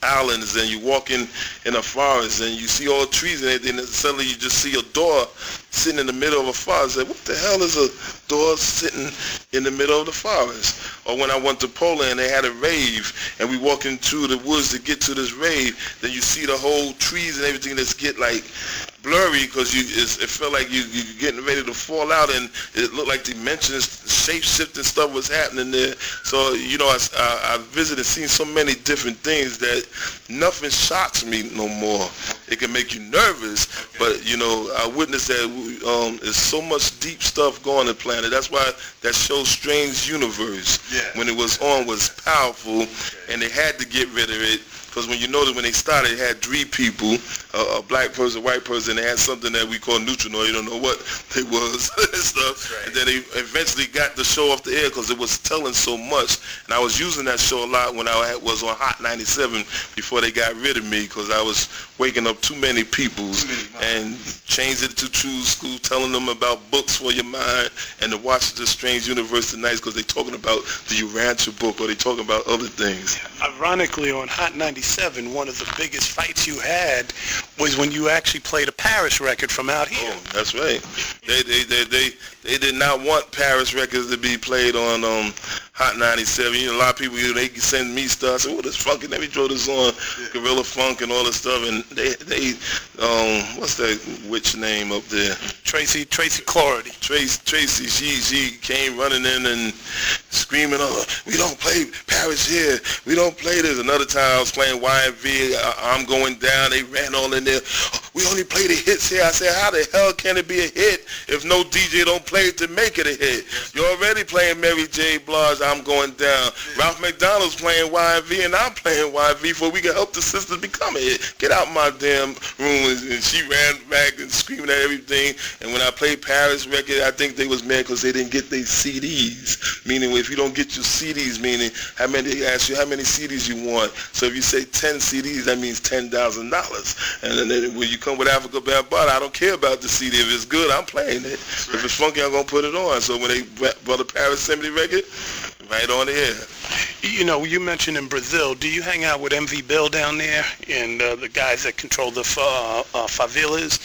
Islands, and you walk in a forest, and you see all trees and everything, and suddenly you just see a door sitting in the middle of a forest. Like, what the hell is a door sitting in the middle of the forest? Or when I went to Poland, they had a rave, and we walk into the woods to get to this rave, then you see the whole trees and everything that's get like blurry, because it felt like you're getting ready to fall out, and it looked like dimensions, shape-shifting stuff was happening there. So, you know, I visited, seen so many different things that nothing shocks me no more. It can make you nervous, but, you know, I witnessed that there's so much deep stuff going on the planet. That's why that show Strange Universe, when it was on, was powerful, and they had to get rid of it. Because when you notice when they started, it had three people, a black person, a white person, they had something that we call neutrinoid, you don't know what it was and stuff. Right. And then they eventually got the show off the air because it was telling so much. And I was using that show a lot when I was on Hot 97 before they got rid of me, because I was waking up too many people and changed it to True School, telling them about books for your mind, and to watch the Strange Universe tonight because they're talking about the Urantia book, or they talking about other things. Ironically, on Hot 97, one of the biggest fights you had was when you actually played a Paris record from out here. Oh, that's right. They did not want Paris records to be played on Hot 97. You know, a lot of people, they send me stuff. Say, "Oh, this funky. Let me throw this on Gorilla Funk and all this stuff." And they what's that witch name up there? Tracy Clarity. Tracy, she came running in and screaming, "Oh, we don't play Paris here. We don't play this." Another time I was playing Y&V, I'm Going Down. They ran all in there. "Oh, we only play the hits here." I said, "How the hell can it be a hit if no DJ don't play it to make it a hit? You're already playing Mary J. Blige, I'm Going Down. Ralph McDonald's playing Y&V, and I'm playing Y&V for we can help the sisters become a hit. Get out my damn room." And she ran back and screaming at everything. And when I played Paris record, I think they was mad because they didn't get their CDs. Meaning, if you don't get your CDs, meaning they ask you how many CDs you want. So if you say 10 CDs, that means $10,000. And then when you come with Afrika Bambaaataa, I don't care about the CD. If it's good, I'm playing it. Right. If it's funky, I'm gonna put it on. So when they brought the Paris 70 record, right on the air. You know, you mentioned in Brazil. Do you hang out with MV Bill down there and the guys that control the favelas?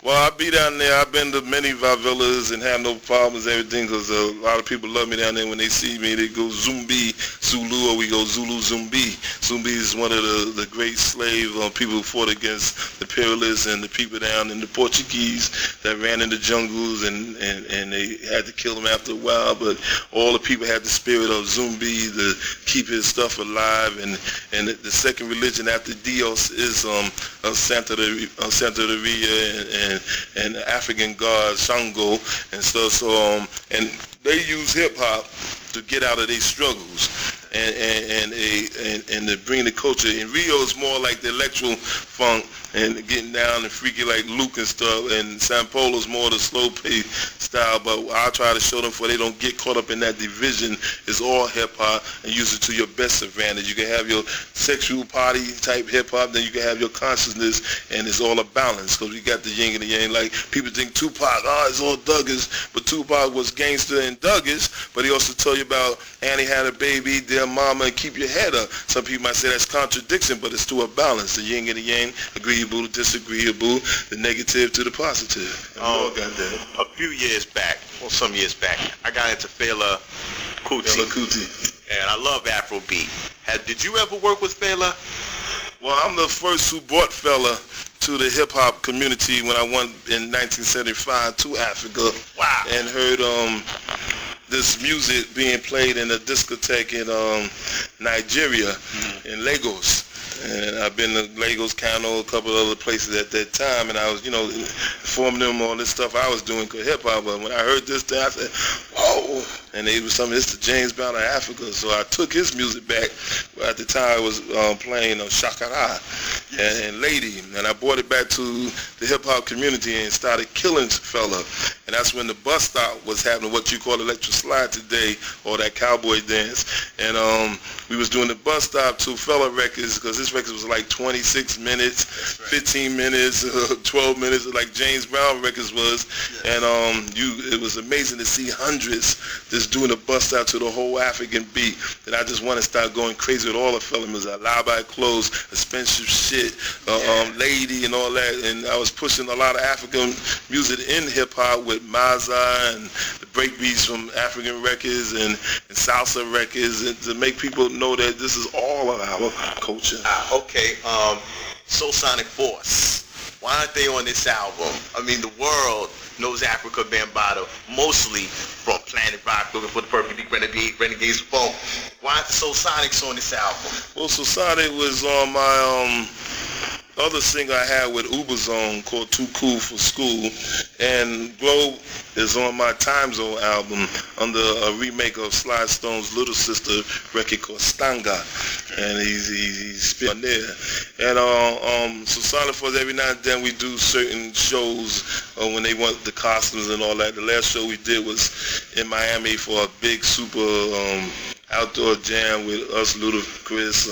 Well, I be down there. I've been to many favelas and have no problems, everything, because a lot of people love me down there. When they see me, they go Zumbi, Zulu, or we go Zulu, Zumbi. Zumbi is one of the great slave people who fought against the imperialists and the people down in the Portuguese that ran in the jungles, and they had to kill them after a while. But all the people had the spirit of Zumbi to keep his stuff alive. And the second religion after Dios is Santeria and the African god Shango and stuff. So and they use hip hop to get out of their struggles and to bring the culture. In Rio, it's more like the electro funk and getting down and freaky like Luke and stuff. And Sao Paulo's more the slow pace style. But I try to show them before they don't get caught up in that division. It's all hip hop, and use it to your best advantage. You can have your sexual party type hip hop, then you can have your consciousness, and it's all a balance because we got the yin and the yang. Like people think Tupac, it's all Douglas, but Tupac was gangster and Douglas. But he also told you about Annie had a baby, dear mama, and keep your head up. Some people might say that's contradiction, but it's to a balance. The yin and the yang, agreeable to disagreeable, the negative to the positive. A few years back, or some years back, I got into Fela Kuti. And I love Afrobeat. Did you ever work with Fela? Well, I'm the first who brought Fela to the hip-hop community when I went in 1975 to Africa. Wow. And heard this music being played in a discotheque in Nigeria, in Lagos. And I've been to Lagos, Kano, a couple of other places at that time, and I was, informing them on this stuff I was doing for hip-hop. But when I heard this thing, I said, whoa, And they was something, it's the James Brown of Africa. So I took his music back. At the time I was playing Shakara and Lady. And I brought it back to the hip-hop community and started killing fella. And that's when the bus stop was happening, what you call electric slide today, or that cowboy dance. And we was doing the bus stop to fella records, because this record was like 26 minutes, 15 minutes, 12 minutes, like James Brown records was. And it was amazing to see hundreds just doing the bus stop to the whole African beat. And I just want to start going crazy with all the fella music, Lie by Clothes, Expensive Shit, Lady and all that. And I was pushing a lot of African music in hip-hop with Maza and the breakbeats from African records and salsa records, and to make people know that this is all of our culture. Okay, Soul Sonic Force. Why aren't they on this album? I mean, the world knows Afrika Bambaataa mostly from Planet Rock, Looking for the Perfect Renegades Funk. Why aren't the Soul Sonics on this album? Well, Soul Sonic was on my other single I had with Uberzone called Too Cool for School, and Globe is on my Time Zone album under a remake of Sly Stone's Little Sister record called Stanga, and he's spit on there. And so Sonic Force, every now and then we do certain shows when they want the costumes and all that. The last show we did was in Miami for a big super outdoor jam with us, Ludacris,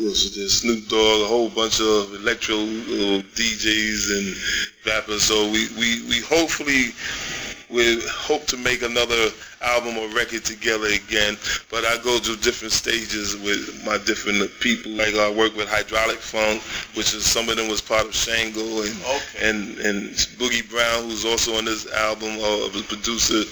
Snoop Dogg, a whole bunch of electro DJs and rappers. So we hopefully hope to make another album or record together again, but I go through different stages with my different people. Like I work with Hydraulic Funk, which is some of them was part of Shango, and Boogie Brown, who's also on this album, the producer,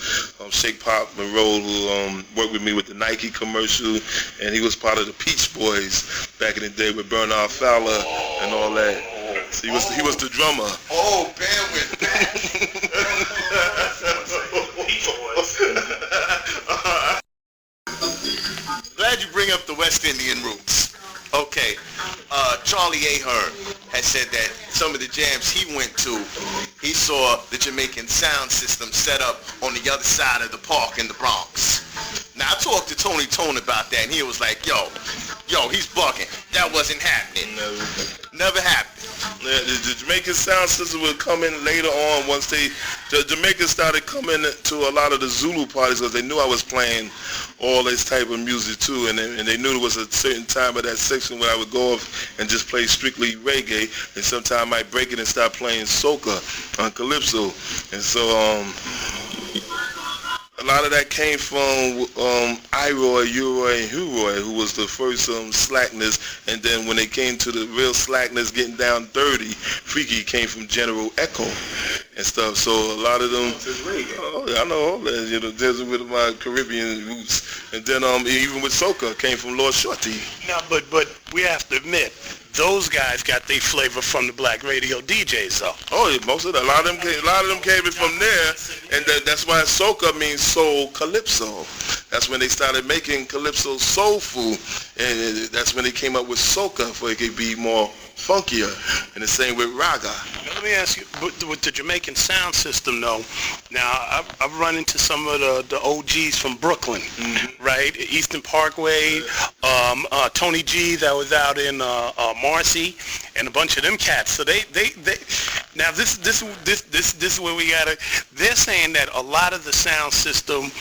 Shake Pop Monroe, who worked with me with the Nike commercial, and he was part of the Peach Boys back in the day with Bernard Fowler and all that. So he was the drummer. Oh, bear with that. Glad you bring up the West Indian roots. Okay, Charlie Ahern has said that some of the jams he went to, he saw the Jamaican sound system set up on the other side of the park in the Bronx. Now, I talked to Tony Tone about that, and he was like, yo, he's bugging. That wasn't happening. Never happened. The Jamaican sound system would come in later on once the Jamaicans started coming to a lot of the Zulu parties, because they knew I was playing all this type of music too, and they knew there was a certain time of that section where I would go off and just play strictly reggae, and sometimes I might break it and start playing soca on calypso. And so a lot of that came from Iroy, Uroy, and Huroy, who was the first slackness, and then when they came to the real slackness, getting down dirty, Freaky came from General Echo and stuff. So a lot of them, I know all that, there's with my Caribbean roots, and then even with soca came from Lord Shorty. Now, but we have to admit, those guys got their flavor from the black radio DJs, though. Oh, yeah, most of them. A lot of them came from there, and that's why soca means soul calypso. That's when they started making calypso soulful, and that's when they came up with soca, for it could be more funkier, and the same with raga. Now, let me ask you, with the Jamaican sound system, though, now I've run into some of the OGs from Brooklyn, right? Eastern Parkway, Tony G that was out in Marcy, and a bunch of them cats. So they now this is where we gotta. They're saying that a lot of the sound system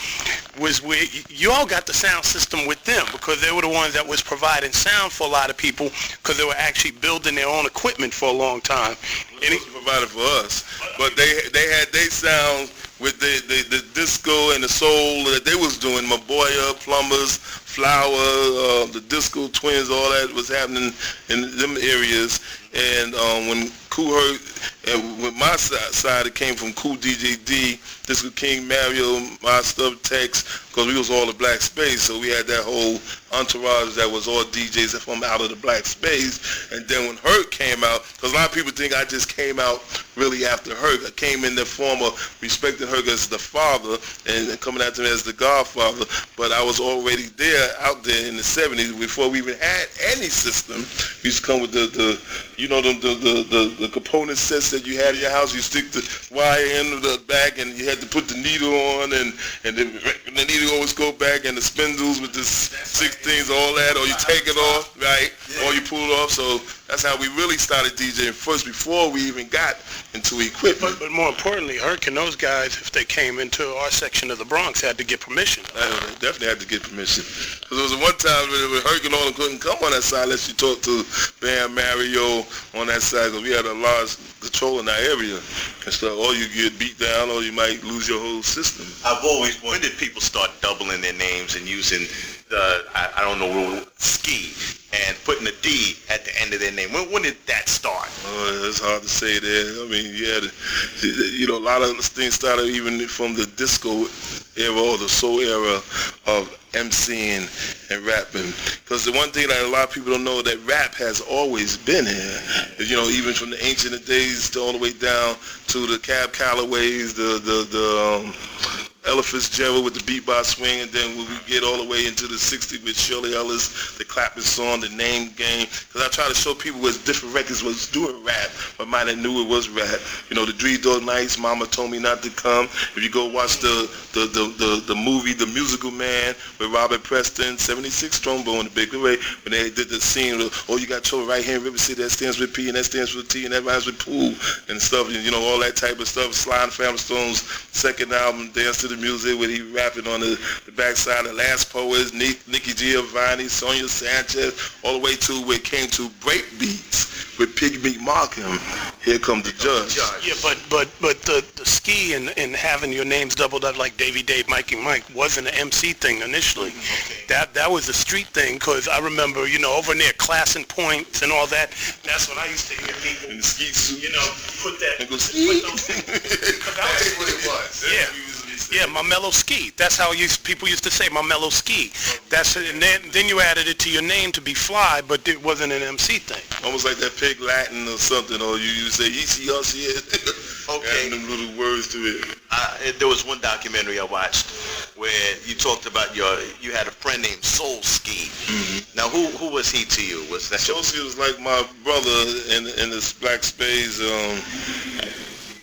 was where you all got the sound system with them, because they were the ones that was providing sound for a lot of people, because they were actually building their own equipment for a long time. And it provided for us, but they had their sound with the disco and the soul that they was doing. Maboya, Plumbers, Flower, the Disco Twins, all that was happening in them areas. And when Kool Herc, and with my side, it came from Kool DJ D, Disco King, Mario, my stuff, Tex, because we was all the black space, so we had that whole entourage that was all DJs from out of the black space. And then when Herc came out, because a lot of people think I just came out really after Herc. I came in the form of respecting Herc as the father and coming out to me as the godfather, but I was already there, out there in the 70s, before we even had any system. We used to come with the component sets that that you had in your house. You stick the wire in the back, and you had to put the needle on, and the needle always go back, and the spindles with the 16s, all that, or you take it off, right, or you pull it off. So that's how we really started DJing first, before we even got into equipment. But more importantly, Herc and those guys, if they came into our section of the Bronx, had to get permission. They definitely had to get permission. Because there was one time when Herc and all them couldn't come on that side unless you talk to Bam, Mario on that side, because we had a large control in our area and stuff. Or you get beat down, or you might lose your whole system. I've always wondered, when did people start doubling their names and using the, I don't know, ski, and putting a D at the end of their name? When did that start? It's hard to say there. I mean, a lot of things started even from the disco era or the soul era of MCing and rapping. Because the one thing that a lot of people don't know, that rap has always been here. Even from the ancient days to all the way down to the Cab Callaways, the Ella Fitzgerald with the bebop swing, and then when we get all the way into the 60s with Shirley Ellis, the clapping song, the Name Game. Because I try to show people what different records was doing rap, but might have knew it was rap. The 3 Door Nights, Mama Told Me Not to Come. If you go watch the movie, The Musical Man, with Robert Preston, 76 trombone, the Big Ray, when they did the scene of, you got your right hand River City, that stands with P, and that stands for T, and that rhymes with pool, and stuff, all that type of stuff. Sly and Family Stone's second album, Dance to the Music, where he rapping on the backside of Last Poets, Nikki Giovanni, Sonia Sanchez, all the way to where it came to break beats with Piggy Markham. Here Comes the Judge. Yeah, but the ski and having your names doubled up like Davey Dave, Mikey Mike wasn't an MC thing initially. Okay. That was a street thing, because I remember, over near Class and Points and all that, that's when I used to hear people, in the ski suit, put that, and go ski. Put those things. That's what it was. Yeah. Yeah, my mellow ski. That's how people used to say, my mellow ski. That's it. And then you added it to your name to be Fly, but it wasn't an MC thing. Almost like that Pig Latin or something, or you say, "Easy, us here." Okay. Adding them little words to it. There was one documentary I watched where you talked about you had a friend named Soul Ski. Mm-hmm. Now, who was he to you? Was that Soul Ski was like my brother in the Black Spades.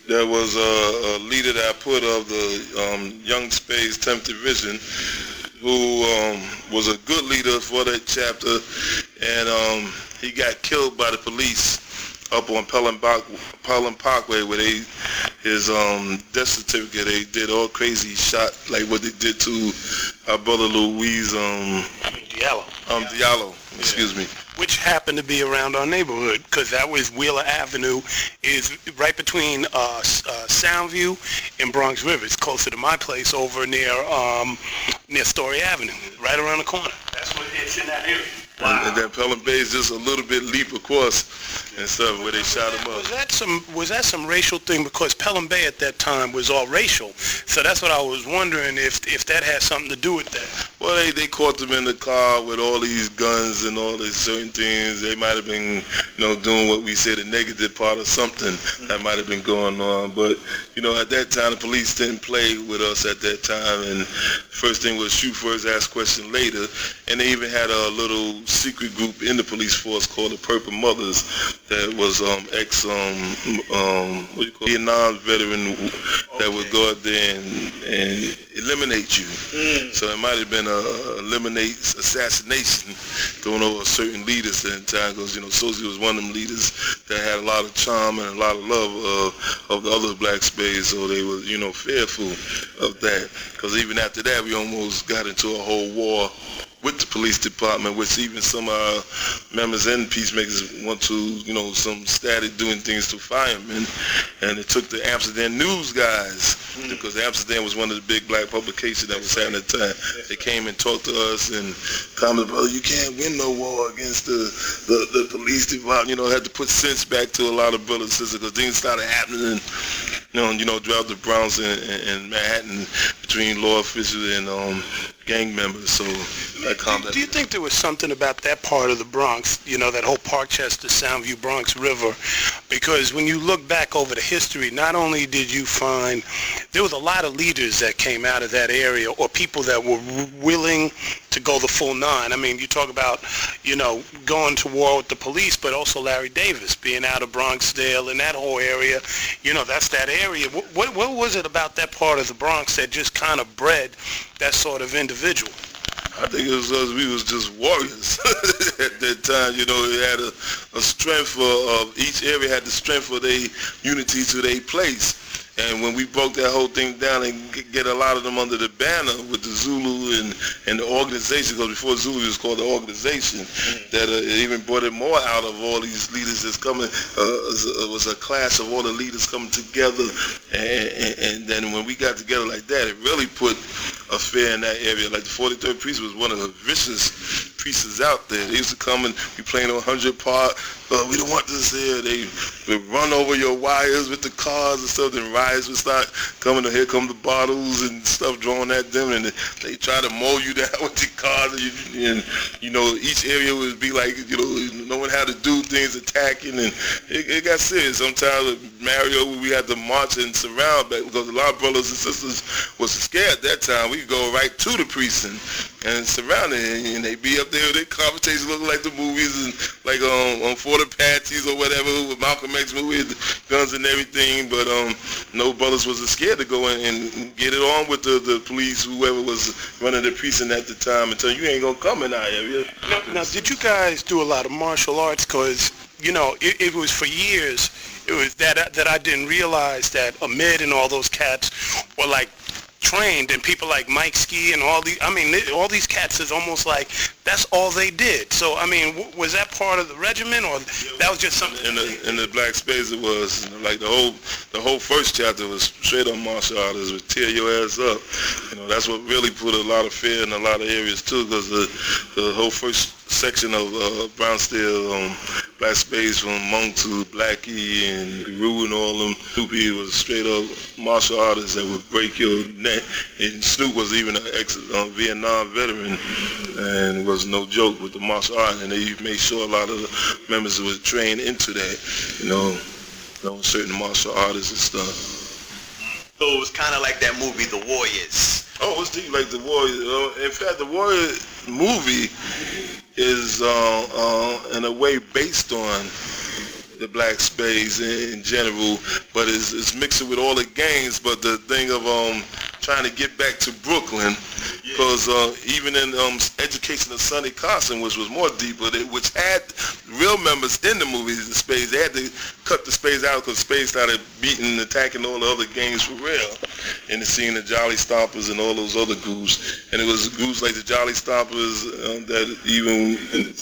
There was a leader that I put of the Young Spades 10th Division, who was a good leader for that chapter, and he got killed by the police up on Pelham Parkway, where his death certificate, they did all crazy shot, like what they did to our brother Louise Diallo, excuse me. Which happened to be around our neighborhood, because that was Wheeler Avenue, is right between Soundview and Bronx River. It's closer to my place over near Story Avenue, right around the corner. That's what it's in that area. Wow. And then Pelham Bay is just a little bit leap across and stuff where they shot him up. Was that some racial thing? Because Pelham Bay at that time was all racial. So that's what I was wondering, if that had something to do with that. Well, they caught them in the car with all these guns and all these certain things. They might have been, doing what we say the negative part of something that might have been going on. But, at that time, the police didn't play with us at that time. And first thing was shoot first, ask question later. And they even had a little secret group in the police force called the Purple Mothers that was Vietnam veteran that would go out there and eliminate you. So it might have been a assassination going over certain leaders at the time, because Sosie was one of them leaders that had a lot of charm and a lot of love of the other Black Spades, so they were fearful of that, because even after that we almost got into a whole war with the police department, which even some members and peacemakers want to, some started doing things to firemen, and it took the Amsterdam News guys, because Amsterdam was one of the big black publications that was happening at the time. They came and talked to us and commented, brother, you can't win no war against the police department. Had to put sense back to a lot of brothers and sisters, because things started happening, throughout the Bronx and Manhattan between law officials and gang members. So do you think there was something about that part of the Bronx, that whole Parkchester, Soundview, Bronx River, because when you look back over the history, not only did you find there was a lot of leaders that came out of that area, or people that were willing to go the full nine. I mean, you talk about, going to war with the police, but also Larry Davis being out of Bronxdale and that whole area. That's that area. What was it about that part of the Bronx that just kind of bred that sort of individual? I think it was us. We was just warriors at that time. It had a strength of each area had the strength of their unity to their place. And when we broke that whole thing down and get a lot of them under the banner with the Zulu and the organization, because before Zulu it was called the organization, that it even brought it more out of all these leaders that's coming. It was a clash of all the leaders coming together. And then when we got together like that, it really put a fear in that area. Like the 43rd Precinct was one of the vicious precincts out there. They used to come and be playing on 100 Park. We don't want this here. They would run over your wires with the cars and stuff. Then riots would start coming. Here come the bottles and stuff drawn at them, and they try to mow you down with the cars. And each area would be like, knowing how to do things, attacking, and it got serious. Sometimes with Mario, we had to march and surround back because a lot of brothers and sisters was scared at that time. We could go right to the precinct and surround it, and they'd be up there with their conversations looking like the movies, and like on For the Patties or whatever, with Malcolm X movie, guns and everything. But no brothers was scared to go in and get it on with the police, whoever was running the precinct at the time, and tell you ain't gonna come in our area. Now, did you guys do a lot of martial arts? Because it was for years. It was that I didn't realize that Ahmed and all those cats were like trained, and people like Mike Ski and all these cats is almost like that's all they did. So was that part of the regiment, or that was just something? In the Black Spades, it was like the whole first chapter was straight on martial arts, would tear your ass up. That's what really put a lot of fear in a lot of areas too, because the whole first section of Brownsdale, Black Spades, from Monk to Blackie and Guru and all them, Snoopy was straight up martial artists that would break your neck. And Snoop was even an Vietnam veteran, and it was no joke with the martial art. And they made sure a lot of the members was trained into that, certain martial artists and stuff. So it was kind of like that movie, The Warriors. Oh, it's like The Warriors. In fact, The Warriors movie is in a way based on the Black Spades in general, but it's mixing with all the gangs. But the thing of trying to get back to Brooklyn, because even in Education of Sonny Carson, which was more deeper, which had real members in the movies, the Spades, they had to cut the Spades out because Spades started beating and attacking all the other gangs for real. In the scene, the Jolly Stompers and all those other groups. And it was groups like the Jolly Stompers that even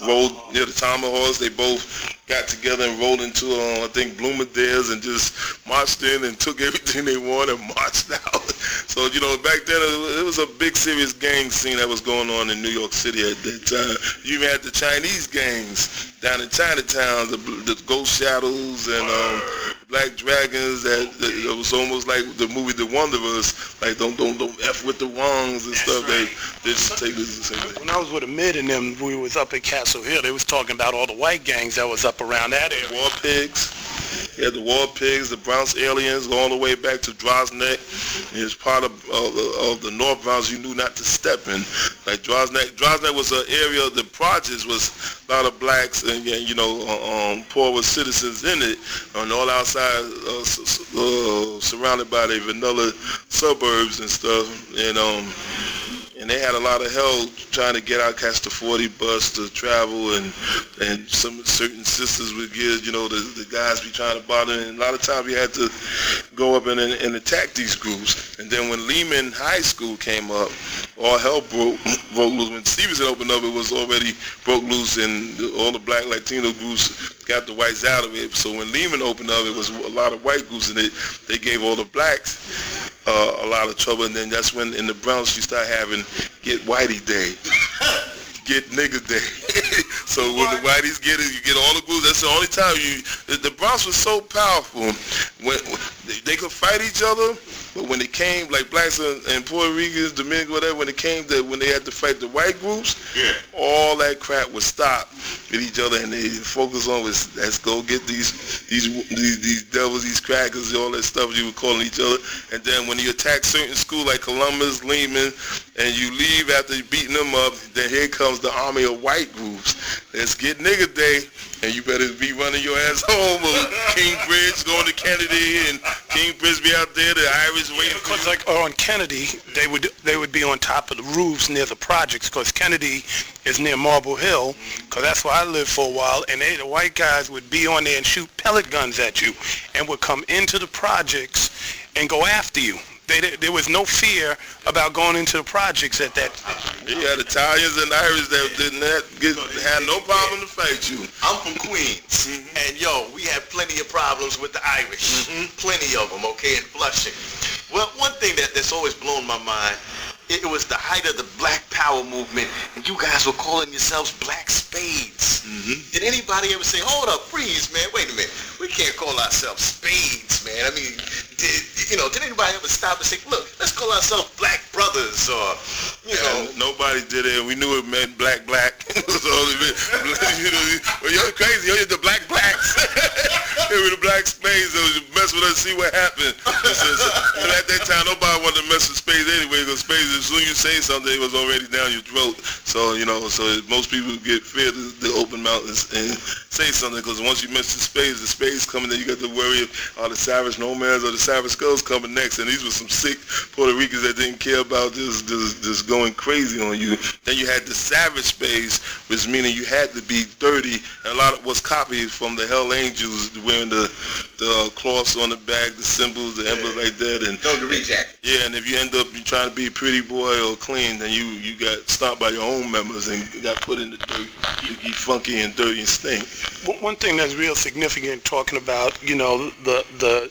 rolled near the Tomahawks. They both got together and rolled into, I think, Bloomingdale's and just marched in and took everything they wanted and marched out. So, back then it was a big, serious gang scene that was going on in New York City at that time. You even had the Chinese gangs down in Chinatown, the Ghost Shadows and Black Dragons. That it was almost like the movie The Wanderers, like don't F with the Wongs and stuff. Right. They just take this. When I was with Ahmed and them, we was up at Castle Hill. They was talking about all the white gangs that was up around that area. War Pigs. You had the War Pigs, the Bronx Aliens, all the way back to Drosneck. It was part of the North Bronx you knew not to step in. Like Drosneck was an area, the projects was a lot of blacks and poor citizens in it, on all outside, surrounded by the vanilla suburbs and stuff. And they had a lot of help trying to get out, catch the 40 bus to travel, and some certain sisters would get, the guys be trying to bother, and a lot of times we had to go up and attack these groups. And then when Lehman High School came up, all hell broke loose. When Stevenson opened up, it was already broke loose, and all the black Latino groups got the whites out of it. So when Lehman opened up, it was a lot of white groups, and they gave all the blacks a lot of trouble. And then that's when in the Bronx you start having Get Whitey Day, Get Nigga Day. So when the whiteys get it, you get all the groups. That's the only time the Bronx was so powerful. When they could fight each other, But when it came, like blacks and Puerto Ricans, Dominicans, whatever, when they had to fight the white groups, all that crap would stop with each other, and they focus on let's go get these devils, these crackers, all that stuff you were calling each other. And then when you attack certain schools like Columbus, Lehman, and you leave after beating them up, then here comes the army of white groups. Let's get nigga day, and you better be running your ass home. Kingbridge going to Kennedy, and Kingbridge be out there, the Irish waiting for you. Because like on Kennedy, they would be on top of the roofs near the projects, because Kennedy is near Marble Hill, because that's where I lived for a while, and the white guys would be on there and shoot pellet guns at you, and would come into the projects and go after you. There was no fear about going into the projects at that time. You had Italians and Irish that had no problem to fight you. I'm from Queens, and we had plenty of problems with the Irish. Plenty of them, okay, in Flushing. Well, one thing that's always blown my mind, it was the height of the Black Power movement, and you guys were calling yourselves Black Spades. Did anybody ever say, hold up, freeze, man, wait a minute, we can't call ourselves Spades, man? I mean, did anybody ever stop and say, look, let's call ourselves Black Brothers, or, Nobody did it. We knew it meant black. So well, you're crazy. You're the black blacks. They were the Black Spades. So you mess with us, see what happened. And at that time, nobody wanted to mess with Spades anyway, because Spades, as soon as you say something, it was already down your throat. So, so most people get feared to open mouth and say something, because once you mess with the Spades coming, then you got to worry if the Savage Nomads or the Savage Skulls coming next. And these were some sick Puerto Ricans that didn't care about just going crazy on you. Then you had the Savage Spades, which meaning you had to be dirty, and a lot of was copied from the Hell Angels, wearing the cloths on the back, the symbols, the emblems like that. And the reject. Yeah, and if you end up trying to be a pretty boy or clean, then you got stopped by your own members and got put in the dirt. You get funky and dirty and stink. One thing that's real significant, talking about the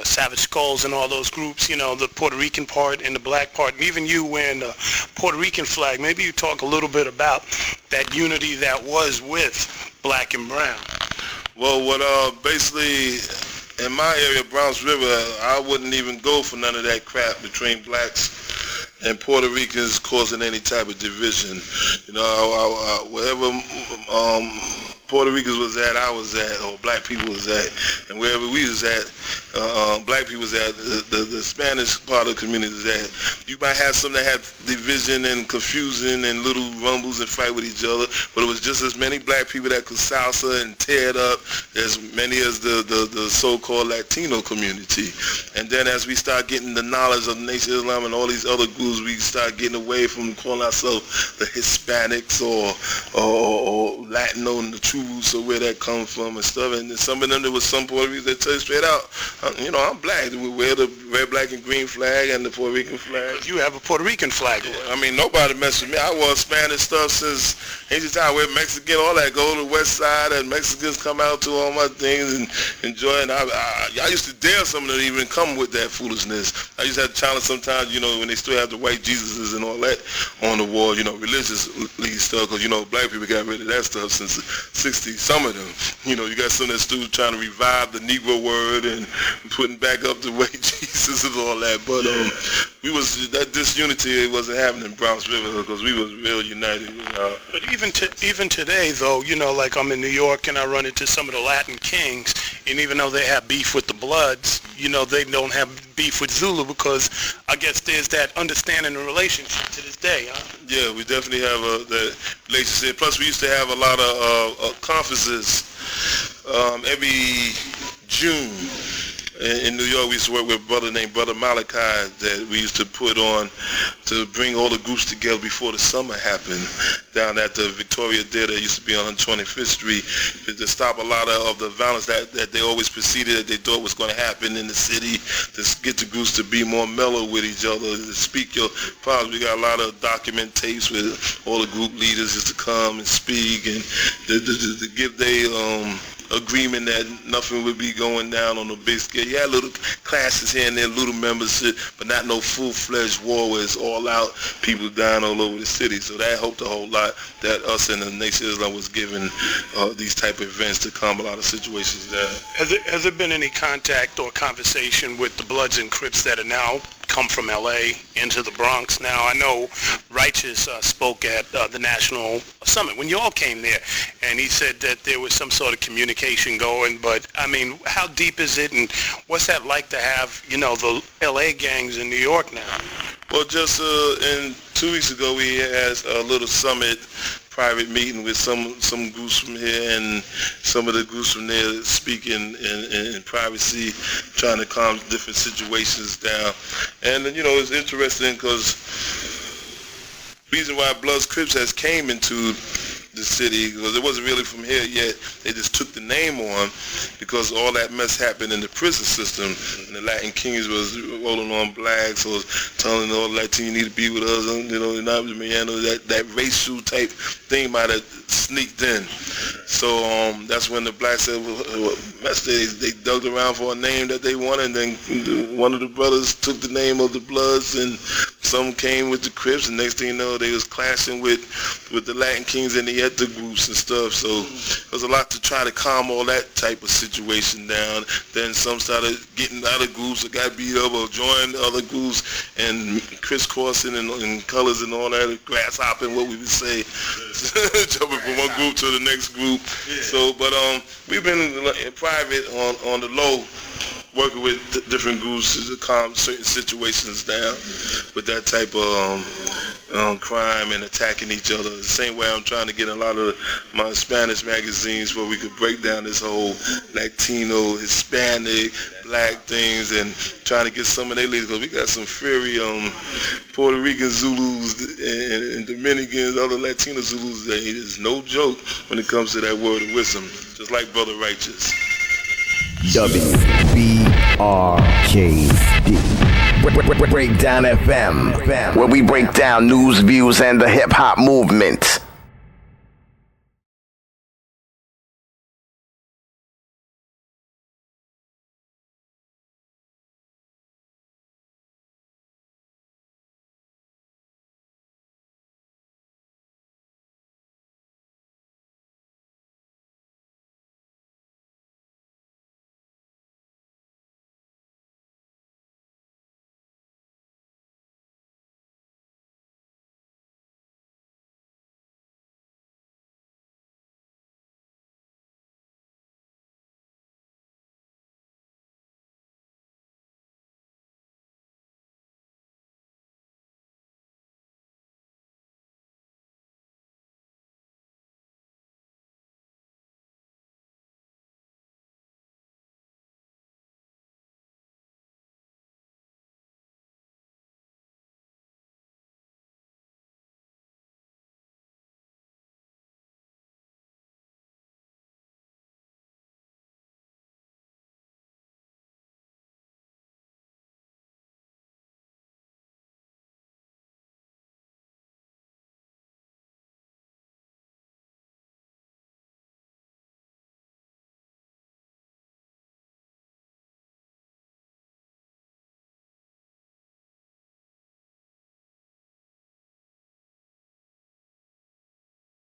Savage Skulls and all those groups, the Puerto Rican part and the black part, and even you wearing the Puerto Rican flag. Maybe you talk a little bit about that unity that was with black and brown. Well, basically in my area, Browns River, I wouldn't even go for none of that crap between blacks and Puerto Ricans causing any type of division. Wherever Puerto Ricans was at, I was at, or black people was at, and wherever we was at, black people was at, the Spanish part of the community was at. You might have some that had division and confusion and little rumbles and fight with each other, but it was just as many black people that could salsa and tear it up as many as the so-called Latino community. And then as we start getting the knowledge of the Nation of Islam and all these other groups, we start getting away from calling ourselves the Hispanics or Latino and the true roots of where that comes from and stuff. And some of them, there was some Puerto Ricans that tell you straight out, I'm black. We wear the red, black, and green flag and the Puerto Rican flag. You have a Puerto Rican flag. I mean, nobody messed with me. I wore Spanish stuff since ancient time. I wear Mexican, all that. Go to the west side, and Mexicans come out to all my things and enjoy it. And I used to dare some of them to even come with that foolishness. I used to have to challenge sometimes, when they still have the white Jesuses and all that on the wall, religiously stuff, because, black people got rid of that stuff since the 60s, some of them. You got some that's still trying to revive the Negro word and putting back up the white Jesus and all that. But that disunity wasn't happening in Browns River, because we was real united. But even today, though, like I'm in New York and I run into some of the Latin kings, and even though they have beef with the Bloods, they don't have beef with Zulu, because I guess there's that understanding and relationship to this day. Yeah, we definitely have that relationship. Plus, we used to have a lot of conferences every June. In New York, we used to work with a brother named Brother Malachi that we used to put on to bring all the groups together before the summer happened down at the Victoria Theater. It used to be on 25th Street to stop a lot of the violence that they always preceded, that they thought was going to happen in the city, to get the groups to be more mellow with each other, to speak your problems. We got a lot of document tapes with all the group leaders just to come and speak and to give their agreement that nothing would be going down on a big scale. You had little classes here and there, little membership, but not no full-fledged war where it's all out, people dying all over the city. So that helped a whole lot that us and the Nation of Islam was given these type of events to calm a lot of situations there. Has there been any contact or conversation with the Bloods and Crips that are now come from L.A. into the Bronx now? I know Righteous spoke at the National Summit when you all came there, and he said that there was some sort of communication going, but, I mean, how deep is it, and what's that like to have, you know, the L.A. gangs in New York now? Well, just in 2 weeks ago, we had a little summit, private meeting with some groups from here and some of the groups from there speaking in privacy, trying to calm different situations down. And, you know, it's interesting because the reason why Bloods Crips has came into the city, because it wasn't really from here yet, they just took the name on because all that mess happened in the prison system, and the Latin Kings was rolling on blacks or telling all the Latino, you need to be with us, you know, that racial type thing might have sneaked in. So that's when the blacks said, well, they dug around for a name that they wanted, and then one of the brothers took the name of the Bloods, and some came with the Crips, and next thing you know, they was clashing with the Latin Kings and the ethnic groups and stuff. So there's a lot to try to calm all that type of situation down. Then some started getting out of groups or got beat up or joined other groups and crisscrossing and colors and all that, grasshopping, what we would say, jumping from one group to the next group. So, but we've been in private on the low, working with different groups to calm certain situations down with that type of crime and attacking each other. The same way I'm trying to get a lot of my Spanish magazines where we could break down this whole Latino, Hispanic, black things and trying to get some of their leaders, because we got some fiery Puerto Rican Zulus and Dominicans, other Latino Zulus that it is no joke when it comes to that word of wisdom, just like Brother Righteous. WBRKD Breakdown FM, where we break down news, views, and the hip-hop movement.